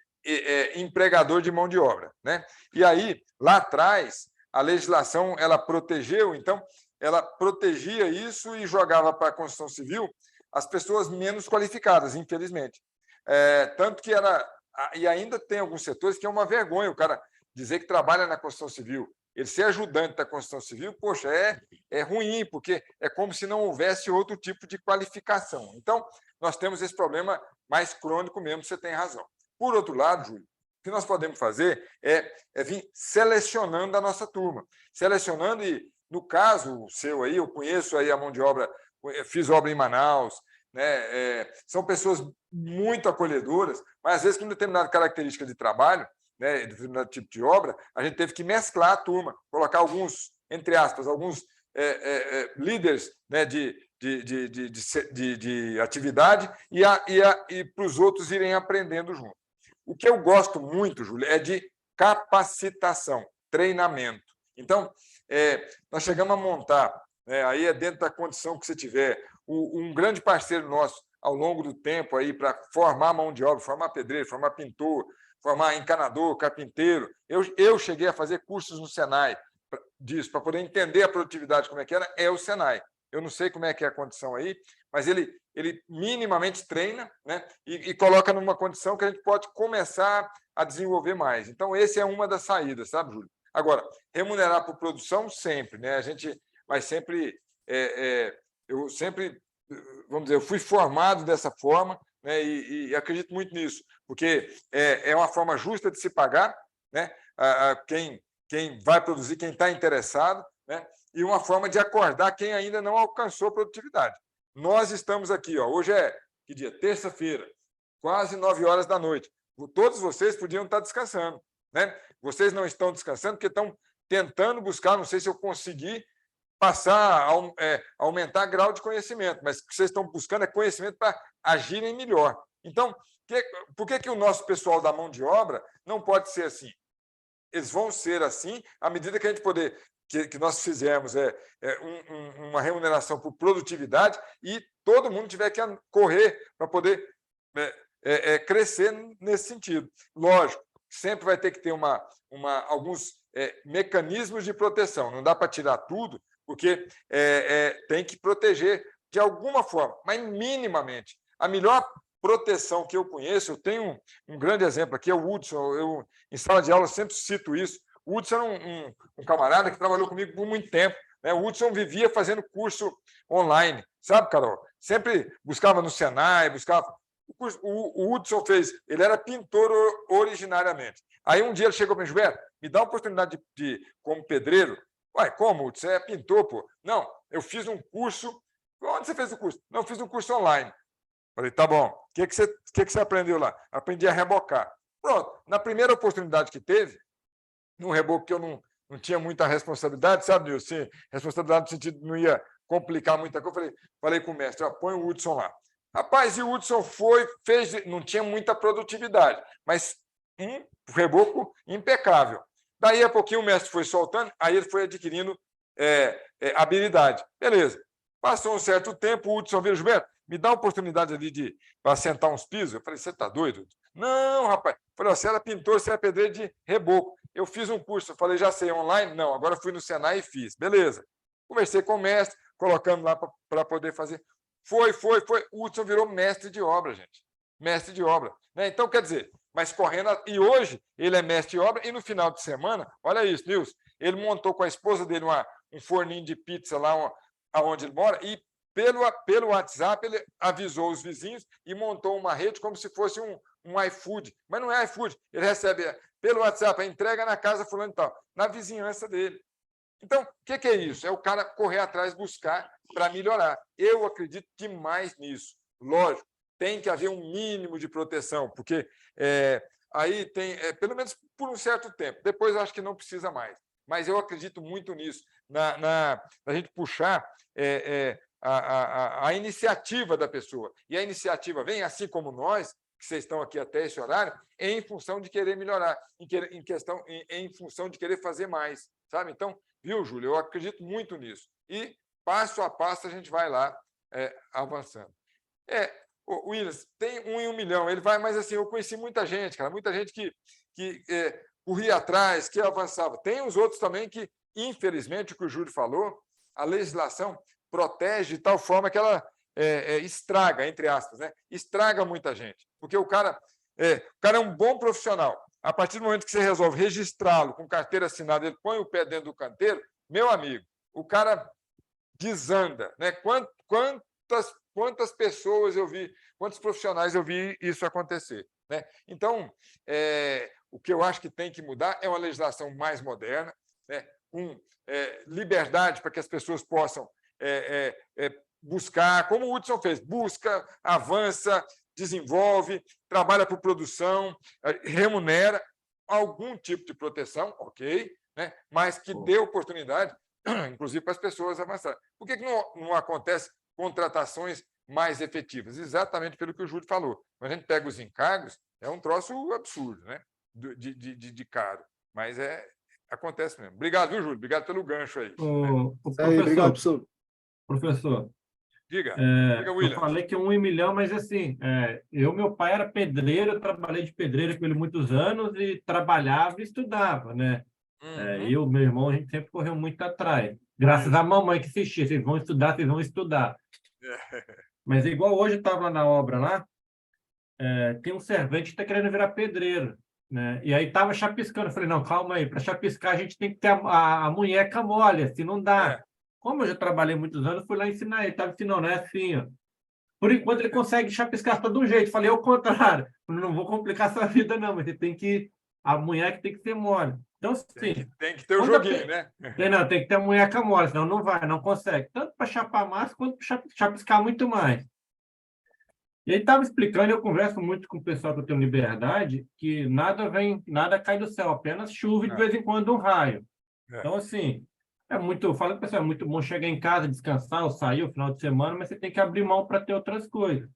empregador de mão de obra, né? E aí, lá atrás, a legislação ela protegeu, então, ela protegia isso e jogava para a construção civil as pessoas menos qualificadas, infelizmente. Tanto que e ainda tem alguns setores que é uma vergonha o cara dizer que trabalha na construção civil. Ele ser ajudante da construção civil, poxa, é ruim, porque é como se não houvesse outro tipo de qualificação. Então, nós temos esse problema mais crônico mesmo, você tem razão. Por outro lado, Júlio, o que nós podemos fazer é vir selecionando a nossa turma. Selecionando, e no caso seu aí, eu conheço aí a mão de obra, fiz obra em Manaus, né? São pessoas muito acolhedoras, mas às vezes com determinada característica de trabalho, né, determinado tipo de obra, a gente teve que mesclar a turma, colocar alguns, entre aspas, alguns líderes, né, de atividade e para os outros irem aprendendo junto. O que eu gosto muito, Júlio, é de capacitação, treinamento. Então, nós chegamos a montar, né, aí é dentro da condição que você tiver, um grande parceiro nosso ao longo do tempo aí para formar mão de obra, formar pedreiro, formar pintor, formar encanador, carpinteiro. Eu cheguei a fazer cursos no Senai disso, para poder entender a produtividade como é que era, o Senai. Eu não sei como é que é a condição aí, mas ele minimamente treina, né, e coloca numa condição que a gente pode começar a desenvolver mais. Então, essa é uma das saídas, sabe, Júlio? Agora, remunerar por produção sempre, né? A gente vai sempre... eu sempre, vamos dizer, eu fui formado dessa forma, né, e acredito muito nisso, porque é uma forma justa de se pagar, né, quem vai produzir, quem está interessado, né, e uma forma de acordar quem ainda não alcançou produtividade. Nós estamos aqui, hoje que dia? Terça-feira, quase 9 horas da noite. Todos vocês podiam estar descansando, né? Vocês não estão descansando porque estão tentando buscar, não sei se eu consegui passar, aumentar grau de conhecimento, mas o que vocês estão buscando é conhecimento para agirem melhor. Então, por que o nosso pessoal da mão de obra não pode ser assim? Eles vão ser assim à medida que a gente poder, que nós fizermos uma remuneração por produtividade e todo mundo tiver que correr para poder crescer nesse sentido. Lógico, sempre vai ter que ter alguns mecanismos de proteção. Não dá para tirar tudo, porque tem que proteger de alguma forma, mas minimamente. A melhor proteção que eu conheço, eu tenho um grande exemplo aqui, é o Hudson. Eu, em sala de aula, sempre cito isso. O Hudson era um camarada que trabalhou comigo por muito tempo, né? O Hudson vivia fazendo curso online, sabe, Carol? Sempre buscava no Senai, buscava... O Hudson ele era pintor originariamente. Aí um dia ele chegou para mim, Gilberto, me dá uma oportunidade como pedreiro. Uai, como? Você é pintor, pô? Não, eu fiz um curso. Onde você fez o curso? Não, eu fiz um curso online. Falei, tá bom. O que você aprendeu lá? Aprendi a rebocar. Pronto. Na primeira oportunidade que teve, num reboco que eu não tinha muita responsabilidade, sabe, Nilson? Responsabilidade no sentido de não ia complicar muita coisa. Falei com o mestre, põe o Hudson lá. Rapaz, e o Hudson fez, não tinha muita produtividade, mas um reboco impecável. Daí a pouquinho o mestre foi soltando, aí ele foi adquirindo habilidade. Beleza. Passou um certo tempo, o Hudson veio, Gilberto, me dá a oportunidade ali para sentar uns pisos. Eu falei, você está doido? Não, rapaz. Eu falei, você era pintor, você é pedreiro de reboco. Eu fiz um curso, eu falei, já sei, online? Não, agora fui no Senai e fiz. Beleza. Conversei com o mestre, colocando lá para poder fazer. Foi. O Hudson virou mestre de obra, gente. Mestre de obra. Né? Então, quer dizer, mas correndo... E hoje ele é mestre de obra e no final de semana, olha isso, Nilson, ele montou com a esposa dele um forninho de pizza lá onde ele mora e pelo WhatsApp, ele avisou os vizinhos e montou uma rede como se fosse um iFood. Mas não é iFood, ele recebe pelo WhatsApp a entrega na casa fulano e tal, na vizinhança dele. Então, o que é isso? É o cara correr atrás, buscar para melhorar. Eu acredito demais nisso. Lógico, tem que haver um mínimo de proteção, porque aí tem, pelo menos por um certo tempo. Depois eu acho que não precisa mais. Mas eu acredito muito nisso, na gente puxar a iniciativa da pessoa. E a iniciativa vem, assim como nós, que vocês estão aqui até esse horário, em função de querer melhorar, em função de querer fazer mais. Sabe? Então, viu, Júlio? Eu acredito muito nisso. E, passo a passo, a gente vai lá avançando. O Williams tem 1 em 1 milhão. Ele vai, mas assim, eu conheci muita gente, cara, muita gente que corria atrás, que avançava. Tem os outros também que, infelizmente, o que o Júlio falou, a legislação protege de tal forma que ela estraga, entre aspas, né? Estraga muita gente. Porque o cara é um bom profissional. A partir do momento que você resolve registrá-lo com carteira assinada, ele põe o pé dentro do canteiro, meu amigo, o cara desanda, né? Quantas pessoas eu vi, quantos profissionais eu vi isso acontecer, né? Então, o que eu acho que tem que mudar é uma legislação mais moderna, né? Com liberdade para que as pessoas possam buscar, como o Hudson fez, busca, avança, desenvolve, trabalha por produção, remunera algum tipo de proteção, ok, né? Mas que dê oportunidade, inclusive, para as pessoas avançarem. Por que não acontece contratações mais efetivas? Exatamente pelo que o Júlio falou. Quando a gente pega os encargos, é um troço absurdo, né? De caro. Mas acontece mesmo. Obrigado, viu, Júlio? Obrigado pelo gancho aí. O professor, obrigado, professor. Diga, eu William. falei que 1 em 1 milhão, mas assim, meu pai era pedreiro, eu trabalhei de pedreiro com ele muitos anos e trabalhava e estudava, né? Eu, meu irmão, a gente sempre correu muito atrás. Graças à mamãe que insistia, vocês vão estudar, vocês vão estudar. Mas igual hoje eu estava na obra lá, tem um servente que está querendo virar pedreiro, né? E aí estava chapiscando. Eu falei, não, calma aí, para chapiscar a gente tem que ter a munheca mole, assim não dá. Como eu já trabalhei muitos anos, fui lá ensinar ele, estava ensinando, não é assim, ó. Por enquanto ele consegue chapiscar só de um jeito. Falei, ao contrário, não vou complicar sua vida não, mas a munheca tem que ser mole. Então, sim. Tem que ter o joguinho, né? Tem que ter a munheca mole, senão não vai, não consegue. Tanto para chapar massa, quanto para chapiscar muito mais. E ele estava explicando, eu converso muito com o pessoal que eu tenho liberdade, que nada cai do céu, apenas chuva e de vez em quando um raio. Então, assim, eu falo que o pessoal, é muito bom chegar em casa, descansar, ou sair o final de semana, mas você tem que abrir mão para ter outras coisas.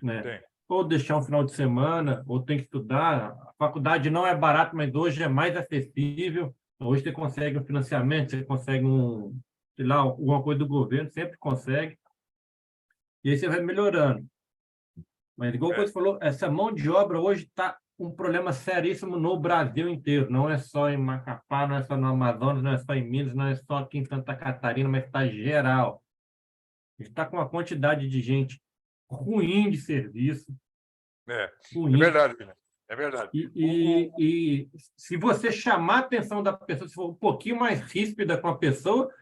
Né? Ou deixar um final de semana, ou tem que estudar. A faculdade não é barata, mas hoje é mais acessível. Hoje você consegue um financiamento, você consegue alguma coisa do governo, sempre consegue. E aí você vai melhorando. Mas, igual você falou, essa mão de obra hoje está um problema seríssimo no Brasil inteiro. Não é só em Macapá, não é só no Amazonas, não é só em Minas, não é só aqui em Santa Catarina, mas está geral. A gente está com uma quantidade de gente ruim de serviço. Ruim. É verdade, William. É verdade. E se você chamar a atenção da pessoa, se for um pouquinho mais ríspida com a pessoa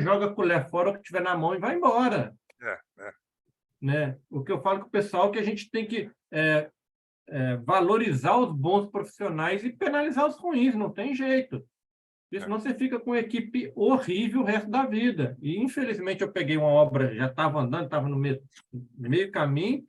joga a colher fora o que tiver na mão e vai embora. Né? O que eu falo com o pessoal é que a gente tem que valorizar os bons profissionais e penalizar os ruins, não tem jeito. Porque senão você fica com uma equipe horrível o resto da vida. E, infelizmente, eu peguei uma obra, já estava andando, estava no meio caminho,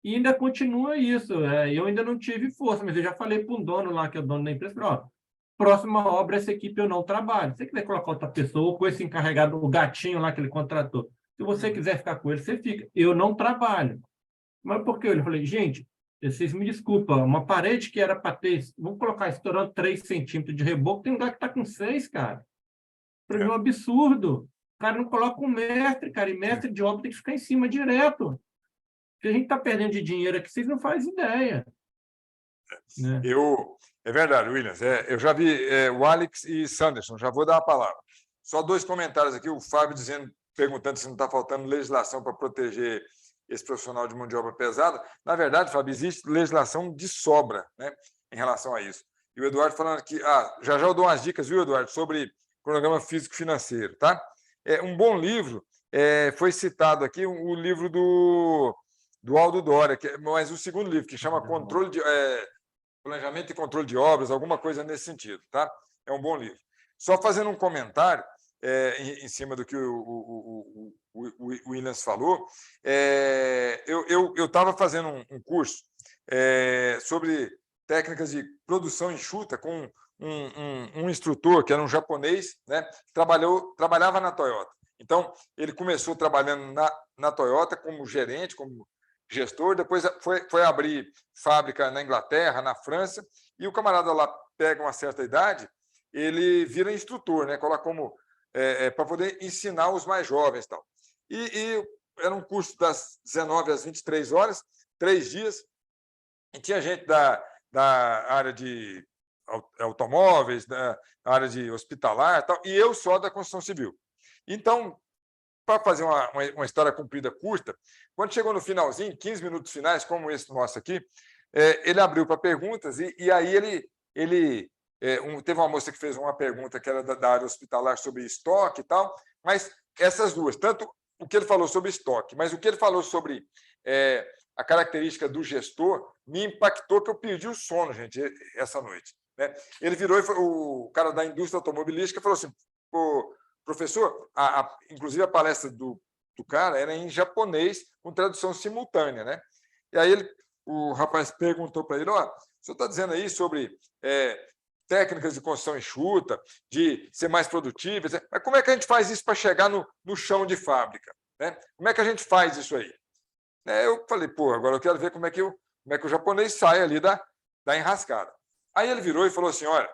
e ainda continua isso. Eu ainda não tive força, mas eu já falei para um dono lá, que é o dono da empresa, próxima obra, essa equipe eu não trabalho. Se você quiser colocar outra pessoa, ou com esse encarregado, o gatinho lá que ele contratou, se você quiser ficar com ele, você fica. Eu não trabalho. Mas por que? Eu falei, gente, vocês me desculpam, uma parede que era para ter, vamos colocar estourando 3 centímetros de reboco, tem lugar que está com 6, cara. Para mim é um absurdo. O cara não coloca um mestre, cara, e mestre de obra tem que ficar em cima direto. O que a gente está perdendo de dinheiro aqui, vocês não fazem ideia. Né? É verdade, Williams. Eu já vi o Alex e Sanderson, já vou dar a palavra. Só 2 comentários aqui, o Fábio perguntando se não está faltando legislação para proteger esse profissional de mão de obra pesada. Na verdade, Fábio, existe legislação de sobra, né, em relação a isso. E o Eduardo falando aqui, já eu dou umas dicas, viu, Eduardo, sobre cronograma físico-financeiro, tá? Um bom livro foi citado aqui o livro do Aldo Dória, mas o segundo livro, que chama Planejamento e Controle de Obras, alguma coisa nesse sentido. Tá? É um bom livro. Só fazendo um comentário em cima do que o Williams falou, eu estava fazendo um curso sobre técnicas de produção enxuta com um instrutor que era um japonês, né, que trabalhava na Toyota. Então, ele começou trabalhando na Toyota como gerente, como gestor, depois foi abrir fábrica na Inglaterra, na França, e o camarada lá pega uma certa idade, ele vira instrutor, né, coloca como para poder ensinar os mais jovens. Tal. E era um curso das 19 às 23 horas, 3 dias, e tinha gente da área de automóveis, da área de hospitalar, tal, e eu só da construção civil. Então, para fazer uma história comprida curta, quando chegou no finalzinho, 15 minutos finais, como esse nosso aqui, ele abriu para perguntas, e aí teve uma moça que fez uma pergunta que era da área hospitalar sobre estoque e tal, mas essas duas, tanto o que ele falou sobre estoque, mas o que ele falou sobre a característica do gestor, me impactou que eu perdi o sono, gente, essa noite. Né? Ele virou, o cara da indústria automobilística falou assim, professor, inclusive a palestra do cara era em japonês, com tradução simultânea. Né? E aí o rapaz perguntou para ele, o senhor está dizendo aí sobre técnicas de construção enxuta, de ser mais produtivo, mas como é que a gente faz isso para chegar no chão de fábrica? Né? Como é que a gente faz isso aí? Eu falei, agora eu quero ver como é que o japonês sai ali da enrascada. Aí ele virou e falou assim, olha,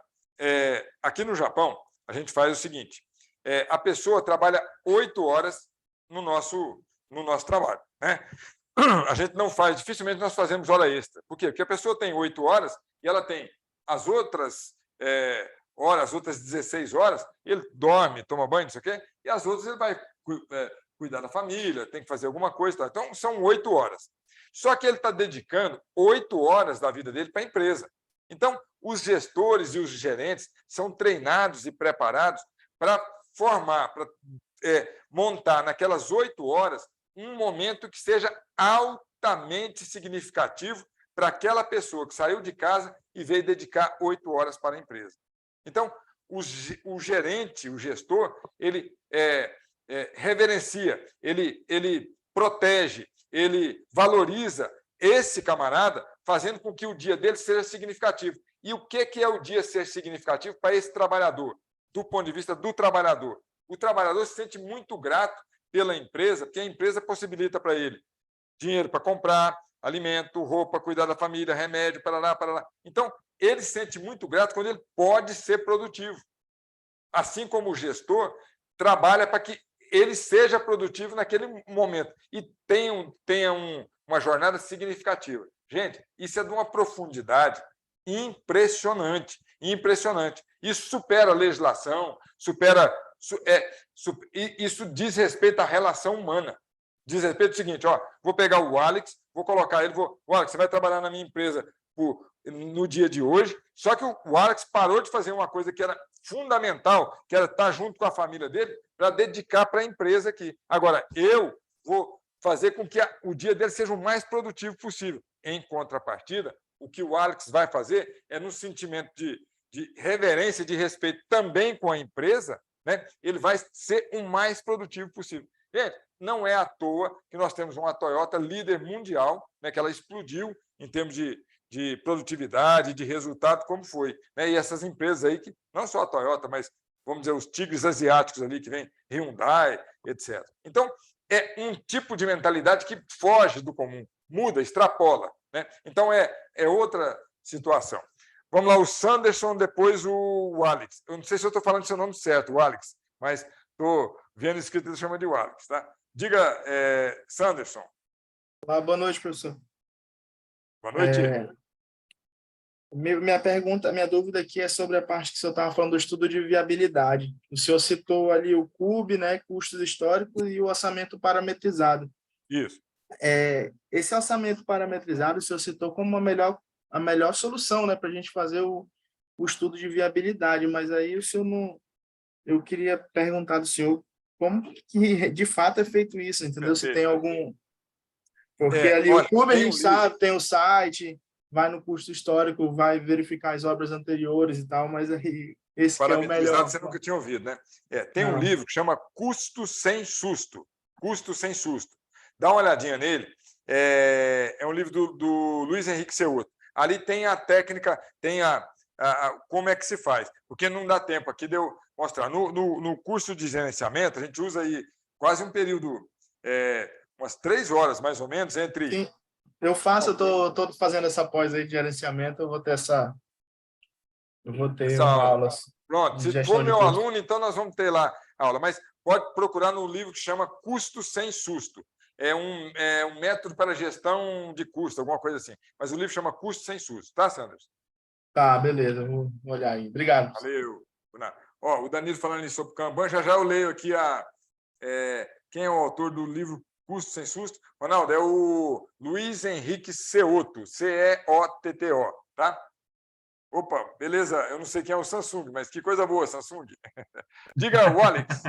aqui no Japão, a gente faz o seguinte, a pessoa trabalha 8 horas no nosso trabalho. Né? A gente não faz, dificilmente nós fazemos hora extra. Por quê? Porque a pessoa tem 8 horas e ela tem as outras horas, as outras 16 horas, ele dorme, toma banho, não sei o quê, e as outras ele vai cuidar da família, tem que fazer alguma coisa. Tá? Então, são 8 horas. Só que ele está dedicando 8 horas da vida dele para a empresa. Então, os gestores e os gerentes são treinados e preparados para formar, para montar naquelas 8 horas um momento que seja altamente significativo para aquela pessoa que saiu de casa e veio dedicar 8 horas para a empresa. Então, o gerente, o gestor, ele reverencia, ele protege, ele valoriza esse camarada, fazendo com que o dia dele seja significativo. E o que é o dia ser significativo para esse trabalhador, do ponto de vista do trabalhador? O trabalhador se sente muito grato pela empresa, porque a empresa possibilita para ele dinheiro para comprar, alimento, roupa, cuidar da família, remédio, parará. Então, ele se sente muito grato quando ele pode ser produtivo. Assim como o gestor trabalha para que ele seja produtivo naquele momento e tenha uma jornada significativa. Gente, isso é de uma profundidade impressionante, impressionante. Isso supera a legislação, isso diz respeito à relação humana. Diz respeito ao seguinte, vou pegar o Alex, vou colocar ele, Alex, você vai trabalhar na minha empresa no dia de hoje, só que o Alex parou de fazer uma coisa que era fundamental, que era estar junto com a família dele, para dedicar para a empresa aqui. Agora, eu vou fazer com que o dia dele seja o mais produtivo possível. Em contrapartida, o que o Alex vai fazer é, no sentimento de reverência, de respeito também com a empresa, né? Ele vai ser o mais produtivo possível. Gente, não é à toa que nós temos uma Toyota líder mundial, né, que ela explodiu em termos de produtividade, de resultado, como foi. Né? E essas empresas aí, que não só a Toyota, mas, vamos dizer, os tigres asiáticos ali, que vem Hyundai, etc. Então, é um tipo de mentalidade que foge do comum, muda, extrapola. Né? Então, é outra situação. Vamos lá, o Sanderson, depois o Alex. Eu não sei se eu estou falando seu nome certo, o Alex, mas estou vendo escrito, ele chama de Alex. Tá? Diga, Sanderson. Olá, boa noite, professor. Boa noite. Minha dúvida aqui é sobre a parte que o senhor estava falando do estudo de viabilidade. O senhor citou ali o CUB, né, custos históricos, e o orçamento parametrizado. Isso. Esse orçamento parametrizado, o senhor citou como a melhor solução, né, para a gente fazer o estudo de viabilidade, mas aí o senhor não... Eu queria perguntar do senhor como que de fato é feito isso, entendeu? Se tem algum... Porque ali olha, o clube a tem gente sabe, tem o site, vai no curso histórico, vai verificar as obras anteriores e tal, mas aí esse que é o melhor. Exato, você nunca tinha ouvido, né? Tem um Não. livro que chama Custo Sem Susto. Custo Sem Susto. Dá uma olhadinha nele. É um livro do Luiz Henrique Seuto. Ali tem a técnica, tem como é que se faz. Porque não dá tempo aqui de eu mostrar. No curso de gerenciamento, a gente usa aí quase um período, umas 3 horas, mais ou menos, entre... Sim, eu estou fazendo essa pós aí de gerenciamento, eu vou ter essa uma aula. aula Pronto, de se gestão for de meu custo. aluno, então nós vamos ter lá a aula. Mas pode procurar no livro que chama Custo Sem Susto. É um método para gestão de custo, alguma coisa assim. Mas o livro chama Custo Sem Susto, tá, Sanders? Tá, beleza, eu vou olhar aí. Obrigado. Valeu. O Danilo falando sobre o Kanban, já eu leio aqui quem é o autor do livro Custo Sem Susto. Ronaldo, é o Luiz Henrique Seuto, Ceotto, tá? Opa, beleza. Eu não sei quem é o Samsung, mas que coisa boa, Samsung. Diga, o Alex.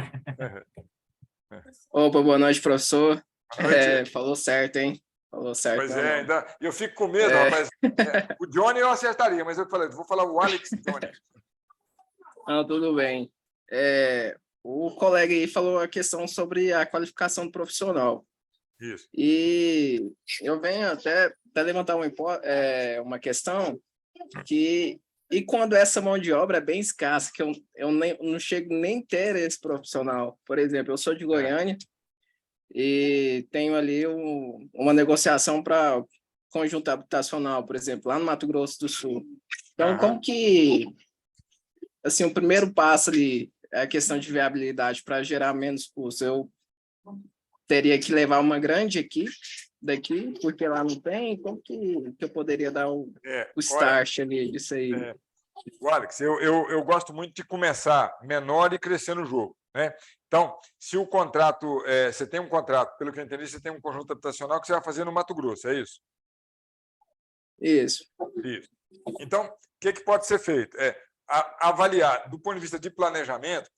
Opa, boa noite, professor. Boa noite. Falou certo, hein? Falou certo. Pois não. ainda. Eu fico com medo, rapaz. O Johnny eu acertaria, mas eu falei, vou falar o Alex Johnny. Não, tudo bem. O colega aí falou a questão sobre a qualificação do profissional. Isso. E eu venho até levantar uma questão que... E quando essa mão de obra é bem escassa, que eu não chego nem a ter esse profissional. Por exemplo, eu sou de Goiânia e tenho ali uma negociação para conjunto habitacional, por exemplo, lá no Mato Grosso do Sul. Então, como que, assim, o primeiro passo ali é a questão de viabilidade para gerar menos custo? Eu teria que levar uma grande equipe daqui, porque lá não tem, como que eu poderia dar o start ali disso aí? O Alex, eu gosto muito de começar menor e crescer no jogo, né? Então, se o contrato, você tem um contrato, pelo que eu entendi, você tem um conjunto habitacional que você vai fazer no Mato Grosso, é isso? Isso. Isso. Então, o que pode ser feito? Avaliar, do ponto de vista de planejamento,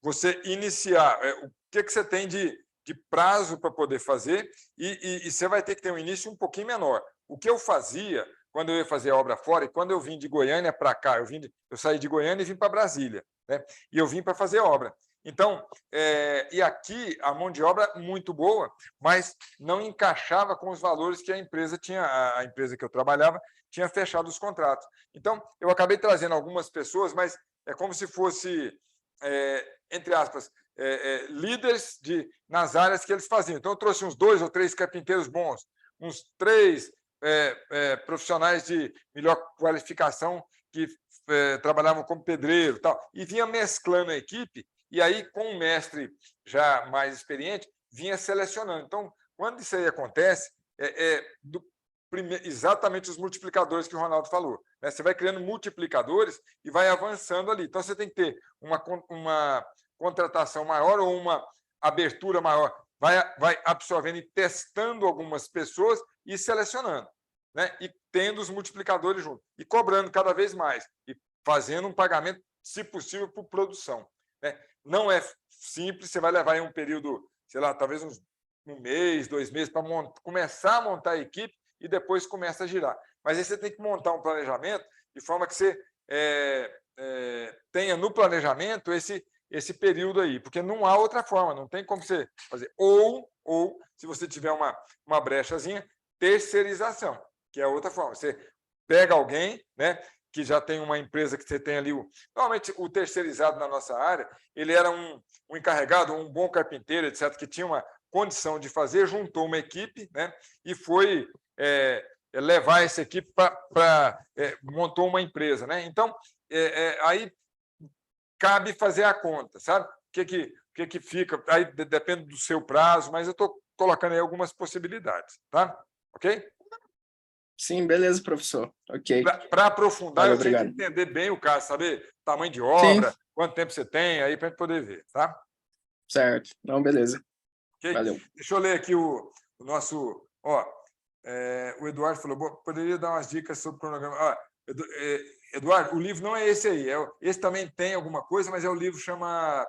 você iniciar o que você tem de prazo para poder fazer e você vai ter que ter um início um pouquinho menor. O que eu fazia quando eu ia fazer a obra fora, e quando eu vim de Goiânia para cá, eu saí de Goiânia e vim para Brasília, né? E eu vim para fazer obra. Então, e aqui a mão de obra muito boa, mas não encaixava com os valores que a empresa que eu trabalhava tinha fechado os contratos. Então, eu acabei trazendo algumas pessoas, mas é como se fosse, entre aspas, líderes nas áreas que eles faziam. Então, eu trouxe uns 2 ou 3 carpinteiros bons, uns 3 profissionais de melhor qualificação que trabalhavam como pedreiro, tal, e vinha mesclando a equipe, e aí, com um mestre já mais experiente, vinha selecionando. Então, quando isso aí acontece, exatamente os multiplicadores que o Ronaldo falou, né? Você vai criando multiplicadores e vai avançando ali. Então, você tem que ter uma contratação maior ou uma abertura maior, vai absorvendo e testando algumas pessoas e selecionando, né? E tendo os multiplicadores junto, e cobrando cada vez mais, e fazendo um pagamento, se possível, por produção, né? Não é simples, você vai levar aí um período, sei lá, talvez um mês, 2 meses, para começar a montar a equipe e depois começa a girar. Mas aí você tem que montar um planejamento de forma que você tenha no planejamento esse período aí, porque não há outra forma, não tem como você fazer. Ou se você tiver uma brechazinha, terceirização, que é outra forma. Você pega alguém, né, que já tem uma empresa que você tem ali. Normalmente, o terceirizado na nossa área, ele era um encarregado, um bom carpinteiro, etc., que tinha uma condição de fazer, juntou uma equipe, né, e foi levar essa equipe montou uma empresa, né? Então, aí cabe fazer a conta, sabe? O que fica, aí depende do seu prazo, mas eu estou colocando aí algumas possibilidades, tá? Ok? Sim, beleza, professor. Ok. Para aprofundar, Valeu, eu tinha que obrigado. entender bem o caso, saber tamanho de obra, Sim. quanto tempo você tem, aí para a gente poder ver, tá? Certo. Não, beleza. Okay? Valeu. Deixa eu ler aqui o nosso... o Eduardo falou, poderia dar umas dicas sobre o cronograma. Eduardo, o livro não é esse aí. Esse também tem alguma coisa, mas é o livro chama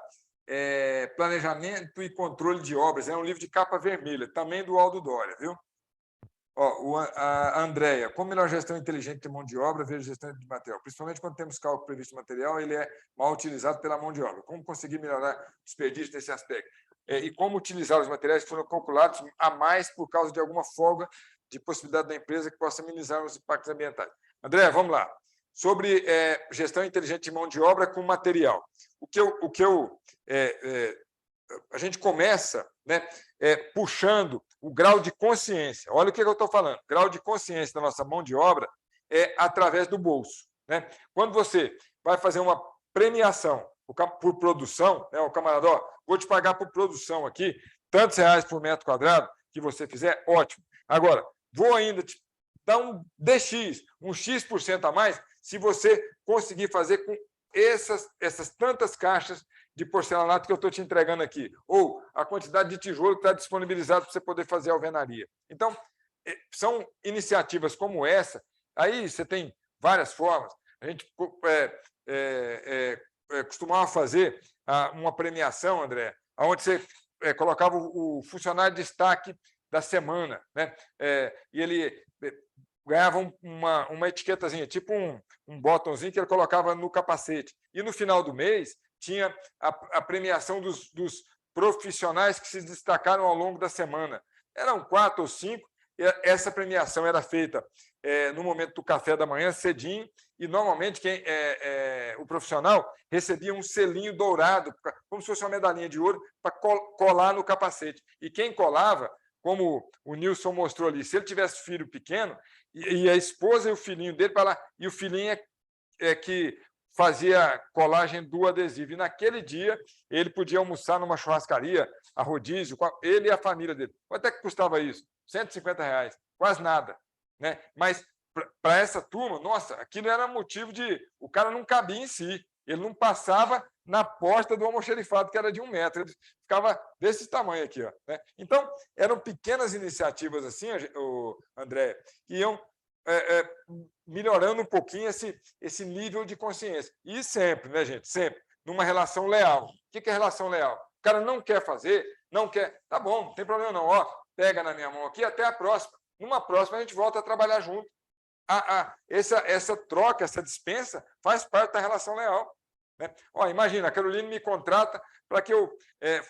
Planejamento e Controle de Obras. É um livro de capa vermelha, também do Aldo Doria, viu? A Andréia, como melhor gestão inteligente de mão de obra, vejo gestão de material. Principalmente quando temos cálculo previsto de material, ele é mal utilizado pela mão de obra. Como conseguir melhorar o desperdício nesse aspecto? E como utilizar os materiais que foram calculados a mais por causa de alguma folga de possibilidade da empresa que possa minimizar os impactos ambientais. André, vamos lá. Sobre gestão inteligente de mão de obra com material. A gente começa, né, puxando o grau de consciência. Olha o que eu estou falando. O grau de consciência da nossa mão de obra é através do bolso, né? Quando você vai fazer uma premiação por produção, né, o camarada, vou te pagar por produção aqui, tantos reais por metro quadrado que você fizer, ótimo. Agora, vou ainda te dar um DX, um X% a mais, se você conseguir fazer com essas tantas caixas de porcelanato que eu estou te entregando aqui, ou a quantidade de tijolo que está disponibilizado para você poder fazer a alvenaria. Então, são iniciativas como essa, aí você tem várias formas. A gente costumava fazer uma premiação, André, onde você colocava o funcionário de destaque da semana, né? E ele ganhava uma etiquetazinha, tipo um botãozinho que ele colocava no capacete. E no final do mês tinha a premiação dos profissionais que se destacaram ao longo da semana. Eram 4 ou 5. Essa premiação era feita no momento do café da manhã, cedinho, e normalmente o profissional recebia um selinho dourado, como se fosse uma medalhinha de ouro, para colar no capacete. E quem colava, como o Nilson mostrou ali, se ele tivesse filho pequeno, e a esposa e o filhinho dele para lá, e o filhinho que fazia colagem do adesivo. E naquele dia ele podia almoçar numa churrascaria, a rodízio, ele e a família dele. Quanto é que custava isso? R$150, quase nada, né? Mas para essa turma, nossa, aquilo era motivo de... O cara não cabia em si, ele não passava na porta do almoxerifado, que era de 1 metro, ele ficava desse tamanho aqui, ó, né? Então, eram pequenas iniciativas assim, André, que iam melhorando um pouquinho esse nível de consciência. E sempre, né, gente? Sempre. Numa relação leal. O que é relação leal? O cara não quer fazer, não quer... Tá bom, não tem problema não. Pega na minha mão aqui, até a próxima. Numa próxima, a gente volta a trabalhar junto. Essa troca, essa dispensa, faz parte da relação leal, né? Imagina, a Caroline me contrata para que eu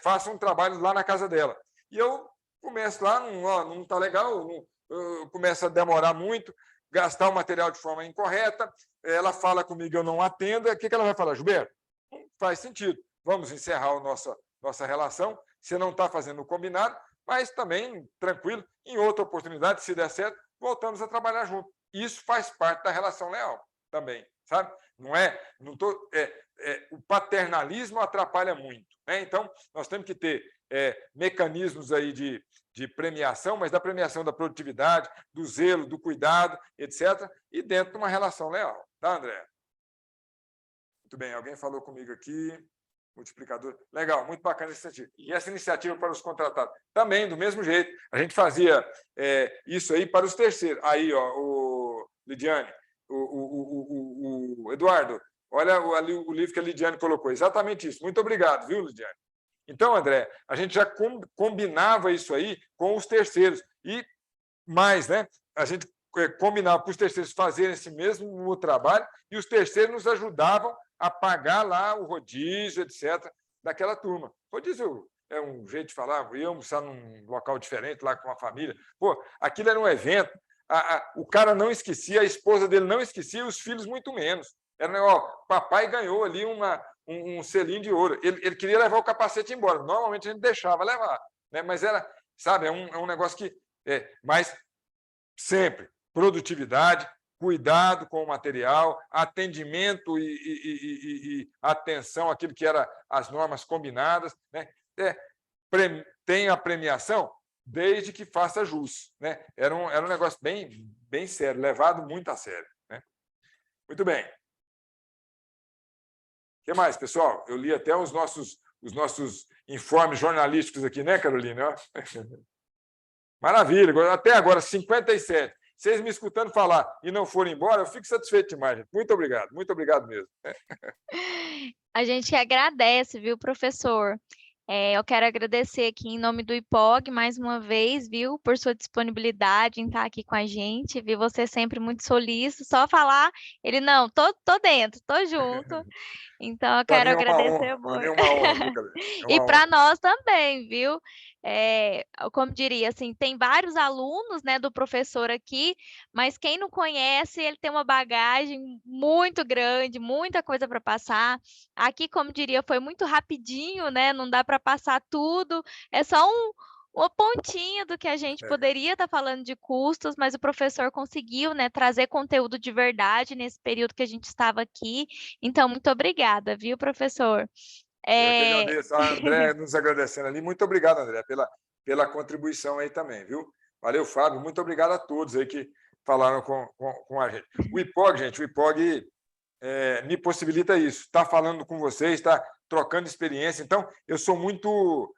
faça um trabalho lá na casa dela. E eu começo lá, não está legal, eu começo a demorar muito, gastar o material de forma incorreta, ela fala comigo, eu não atendo, o que ela vai falar? Gilberto, não faz sentido, vamos encerrar a nossa relação, você não está fazendo o combinado, mas também, tranquilo, em outra oportunidade, se der certo, voltamos a trabalhar junto. Isso faz parte da relação leal também, sabe? O paternalismo atrapalha muito, né? Então, nós temos que ter mecanismos aí de premiação, mas da premiação da produtividade, do zelo, do cuidado, etc., e dentro de uma relação leal. Tá, André? Muito bem, alguém falou comigo aqui, multiplicador. Legal, muito bacana esse sentido. E essa iniciativa para os contratados? Também, do mesmo jeito. A gente fazia isso aí para os terceiros. Aí, o Lidiane, o Eduardo, olha ali o livro que a Lidiane colocou. Exatamente isso. Muito obrigado, viu, Lidiane? Então, André, a gente já combinava isso aí com os terceiros. E mais, né? A gente combinava para os terceiros fazerem esse mesmo trabalho e os terceiros nos ajudavam a pagar lá o rodízio, etc., daquela turma. Rodízio é um jeito de falar, eu ia almoçar num local diferente, lá com a família. Aquilo era um evento, o cara não esquecia, a esposa dele não esquecia, os filhos muito menos. Era, papai ganhou ali um selinho de ouro. Ele queria levar o capacete embora. Normalmente a gente deixava levar, né? Mas era, sabe, é um negócio que... mas sempre, produtividade, cuidado com o material, atendimento e atenção àquilo que eram as normas combinadas, né? Tem a premiação desde que faça jus, né? Era um negócio bem sério, levado muito a sério, né? Muito bem. O que mais, pessoal? Eu li até os nossos informes jornalísticos aqui, né, Carolina? Maravilha. Até agora, 57. vocês me escutando falar e não forem embora, eu fico satisfeito demais, gente. Muito obrigado mesmo. A gente que agradece, viu, professor? Eu quero agradecer aqui em nome do IPOG mais uma vez, viu, por sua disponibilidade em estar aqui com a gente, viu, você sempre muito solícito, só falar, ele, não, tô dentro, tô junto, então eu Para quero mim é uma agradecer honra, para mim muito. é uma honra, viu, Carolina? É E uma para honra. nós também, viu? Como diria, assim, tem vários alunos, né, do professor aqui, mas quem não conhece, ele tem uma bagagem muito grande, muita coisa para passar. Aqui, como diria, foi muito rapidinho, né? Não dá para passar tudo. É só uma pontinha do que a gente É. poderia estar falando de custos, mas o professor conseguiu, né, trazer conteúdo de verdade nesse período que a gente estava aqui. Então, muito obrigada, viu, professor? Eu que agradeço. A André nos agradecendo ali. Muito obrigado, André, pela contribuição aí também, viu? Valeu, Fábio. Muito obrigado a todos aí que falaram com a gente. O IPOG, gente, me possibilita isso. Está falando com vocês, está trocando experiência. Então, eu sou muito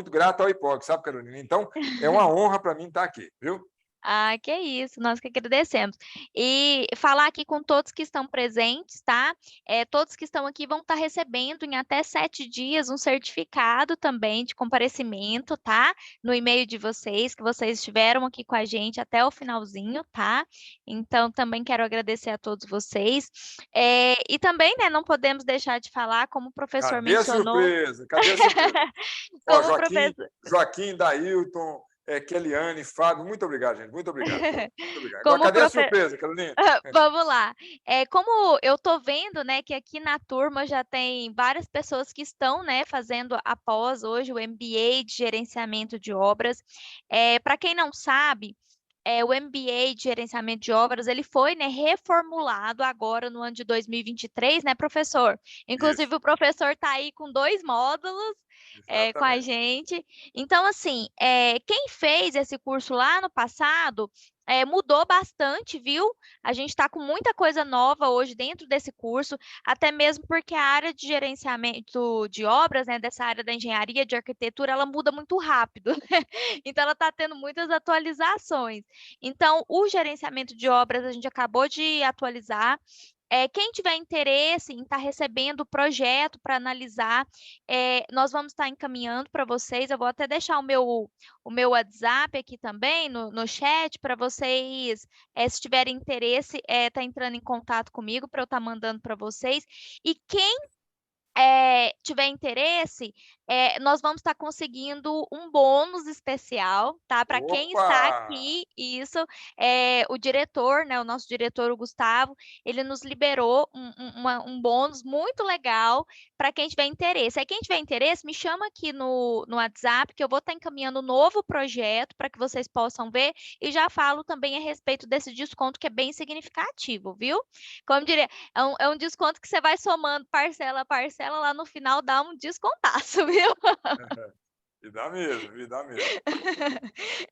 grato ao IPOG, sabe, Carolina? Então, é uma honra para mim estar aqui, viu? Ah, que isso, nós que agradecemos. E falar aqui com todos que estão presentes, tá? Todos que estão aqui vão estar recebendo em até 7 dias um certificado também de comparecimento, tá? No e-mail de vocês, que vocês estiveram aqui com a gente até o finalzinho, tá? Então, também quero agradecer a todos vocês. E também, né, não podemos deixar de falar, como o professor Cadê a mencionou, surpresa? Cadê a surpresa? Ó, como o professor. Joaquim, Dailton, Keliane, Fábio, muito obrigado, gente. Muito obrigado. Muito obrigado. Agora, Como o cadê a profe... surpresa, Carolina? Vamos lá. Como eu estou vendo, né, que aqui na turma já tem várias pessoas que estão, né, fazendo após hoje o MBA de gerenciamento de obras. Para quem não sabe, o MBA de gerenciamento de obras, ele foi, né, reformulado agora no ano de 2023, né, professor? Inclusive, Isso, o professor está aí com 2 módulos com a exatamente. gente. Então, assim, quem fez esse curso lá no passado mudou bastante, viu? A gente está com muita coisa nova hoje dentro desse curso, até mesmo porque a área de gerenciamento de obras, né, dessa área da engenharia, de arquitetura, ela muda muito rápido. Então, ela está tendo muitas atualizações. Então, o gerenciamento de obras a gente acabou de atualizar. Quem tiver interesse em estar recebendo o projeto para analisar, nós vamos estar encaminhando para vocês. Eu vou até deixar o meu WhatsApp aqui também no chat para vocês, se tiverem interesse, estar entrando em contato comigo para eu estar mandando para vocês. E quem tiver interesse, nós vamos estar conseguindo um bônus especial, tá? Para quem está Opa! aqui, isso, o diretor, né? O nosso diretor, o Gustavo, ele nos liberou um bônus muito legal para quem tiver interesse. Aí, quem tiver interesse, me chama aqui no WhatsApp, que eu vou estar encaminhando um novo projeto para que vocês possam ver, e já falo também a respeito desse desconto que é bem significativo, viu? Como diria, é um desconto que você vai somando parcela a parcela, lá no final dá um descontaço, viu? E dá mesmo, e dá mesmo.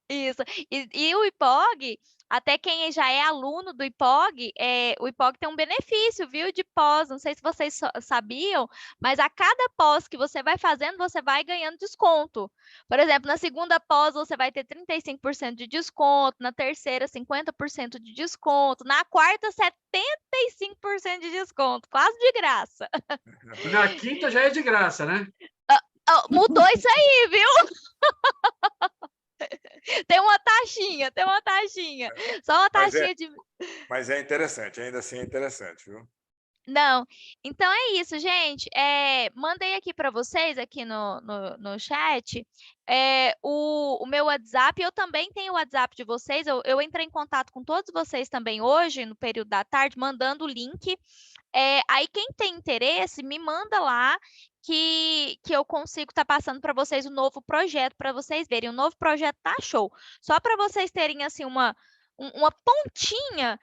Isso. E o IPOG, até quem já é aluno do IPOG, o IPOG tem um benefício, viu, de pós. Não sei se vocês sabiam, mas a cada pós que você vai fazendo, você vai ganhando desconto. Por exemplo, na segunda pós, você vai ter 35% de desconto, na terceira, 50% de desconto, na quarta, 75% de desconto, quase de graça. E na quinta já é de graça, né? Mudou isso aí, viu? Tem uma taxinha. Só uma taxinha de. Mas é interessante, ainda assim é interessante, viu? Não. Então é isso, gente. Mandei aqui para vocês, aqui no chat, o meu WhatsApp. Eu também tenho o WhatsApp de vocês. Eu entrei em contato com todos vocês também hoje, no período da tarde, mandando o link. Aí, quem tem interesse, me manda lá que eu consigo estar passando para vocês o novo projeto, para vocês verem. O novo projeto tá show. Só para vocês terem, assim, uma pontinha,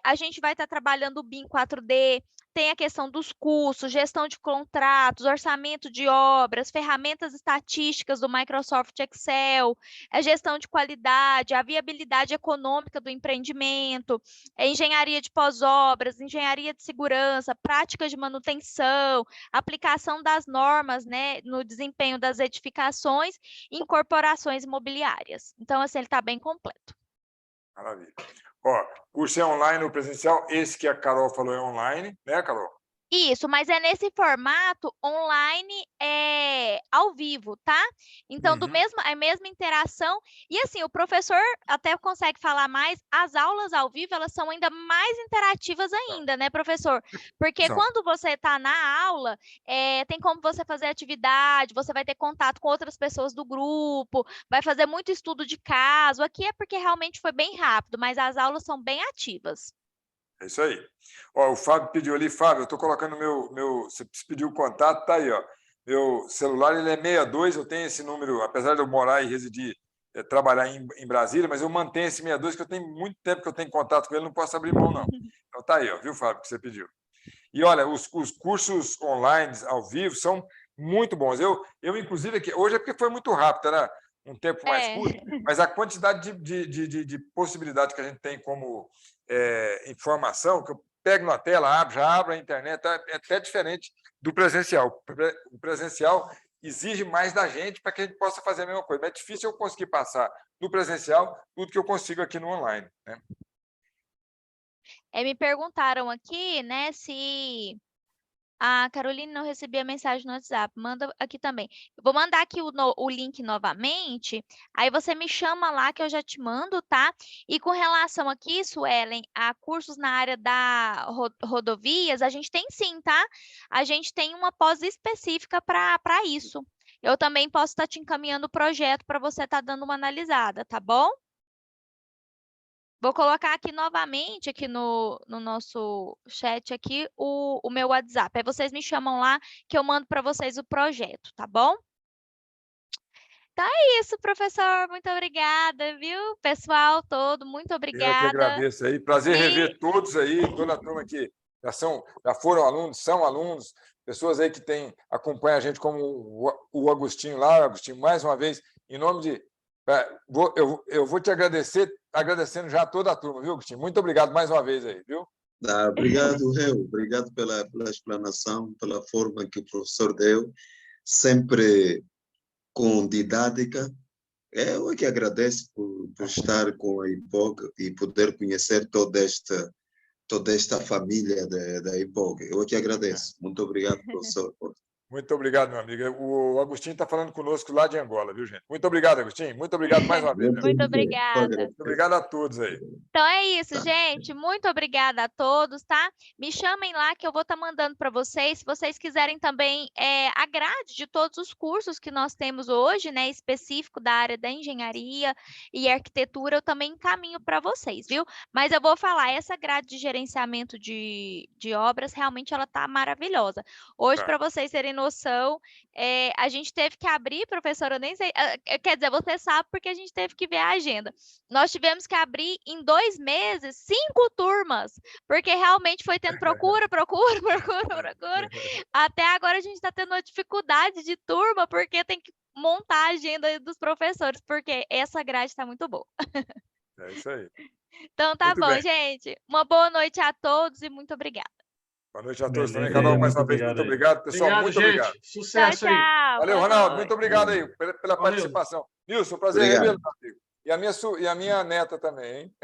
a gente vai estar trabalhando o BIM 4D, tem a questão dos custos, gestão de contratos, orçamento de obras, ferramentas estatísticas do Microsoft Excel, a gestão de qualidade, a viabilidade econômica do empreendimento, engenharia de pós-obras, engenharia de segurança, práticas de manutenção, aplicação das normas, né, no desempenho das edificações e incorporações imobiliárias. Então, assim, ele está bem completo. Maravilha. Ó, curso é online ou presencial? Esse que a Carol falou é online, né, Carol? Isso, mas é nesse formato online ao vivo, tá? Então, a mesma interação. E assim, o professor até consegue falar mais, as aulas ao vivo, elas são ainda mais interativas ainda, né, professor? Porque São. quando você está na aula, tem como você fazer atividade, você vai ter contato com outras pessoas do grupo, vai fazer muito estudo de caso. Aqui é porque realmente foi bem rápido, mas as aulas são bem ativas. É isso aí. Ó, o Fábio pediu ali, Fábio, eu estou colocando você pediu o contato, tá aí, ó. Meu celular ele é 62, eu tenho esse número, apesar de eu morar e residir, trabalhar em Brasília, mas eu mantenho esse 62, que eu tenho muito tempo que eu tenho contato com ele, não posso abrir mão, não. Então tá aí, ó, viu, Fábio, que você pediu. E olha, os cursos online, ao vivo, são muito bons. Inclusive, aqui, hoje é porque foi muito rápido, era um tempo mais curto, mas a quantidade de possibilidades que a gente tem como informação, que eu pego na tela, já abro a internet, é até diferente do presencial. O presencial exige mais da gente para que a gente possa fazer a mesma coisa. Mas é difícil eu conseguir passar no presencial tudo que eu consigo aqui no online, né? Me perguntaram aqui, né, se a Caroline não recebia mensagem no WhatsApp. Manda aqui também. Eu vou mandar aqui o link novamente. Aí você me chama lá que eu já te mando, tá? E com relação aqui, Suelen, a cursos na área da rodovias, a gente tem sim, tá? A gente tem uma pós específica para isso. Eu também posso estar te encaminhando o projeto para você estar dando uma analisada, tá bom? Vou colocar aqui novamente, aqui no nosso chat, aqui, o meu WhatsApp. Aí vocês me chamam lá que eu mando para vocês o projeto, tá bom? Então é isso, professor. Muito obrigada, viu? Pessoal todo, muito Eu que obrigada. agradeço aí. Prazer E- rever todos aí, toda a turma que já foram alunos, são alunos, pessoas aí que acompanham a gente, como o Agostinho lá. Agostinho, mais uma vez, em nome de... Eu vou te agradecer, agradecendo já a toda a turma, viu, Agostinho? Muito obrigado mais uma vez aí, viu? Obrigado, Reu. Obrigado pela explanação, pela forma que o professor deu, sempre com didática. Eu é que agradeço por estar com a IPOG e poder conhecer toda esta família da IPOG. Eu é que agradeço. Muito obrigado, professor. Muito obrigado, meu amigo. O Agostinho está falando conosco lá de Angola, viu, gente? Muito obrigado, Agostinho. Muito obrigado mais uma vez. Muito obrigada. Muito obrigado a todos aí. Então é isso, Tá. gente. Muito obrigada a todos, tá? Me chamem lá que eu vou estar mandando para vocês. Se vocês quiserem também a grade de todos os cursos que nós temos hoje, né, específico da área da engenharia e arquitetura, eu também encaminho para vocês, viu? Mas eu vou falar, essa grade de gerenciamento de obras, realmente ela tá maravilhosa. Hoje, para vocês terem noção, a gente teve que abrir, professora, eu nem sei, quer dizer, você sabe porque a gente teve que ver a agenda. Nós tivemos que abrir em 2 meses 5 turmas, porque realmente foi tendo procura. Até agora a gente está tendo uma dificuldade de turma, porque tem que montar a agenda dos professores, porque essa grade está muito boa. É isso aí. Então tá Muito bom, bem. gente. Uma boa noite a todos e muito obrigada. Boa noite a todos também. Beleza, Carol, mais muito uma vez, obrigado muito aí. obrigado. Pessoal, Obrigado, muito gente. obrigado. Tchau, Sucesso aí. tchau. Valeu, Boa Ronaldo. noite. Muito obrigado aí pela Valeu. participação. Nilson, prazer Obrigado. revê-lo, meu amigo. E a minha neta também, hein?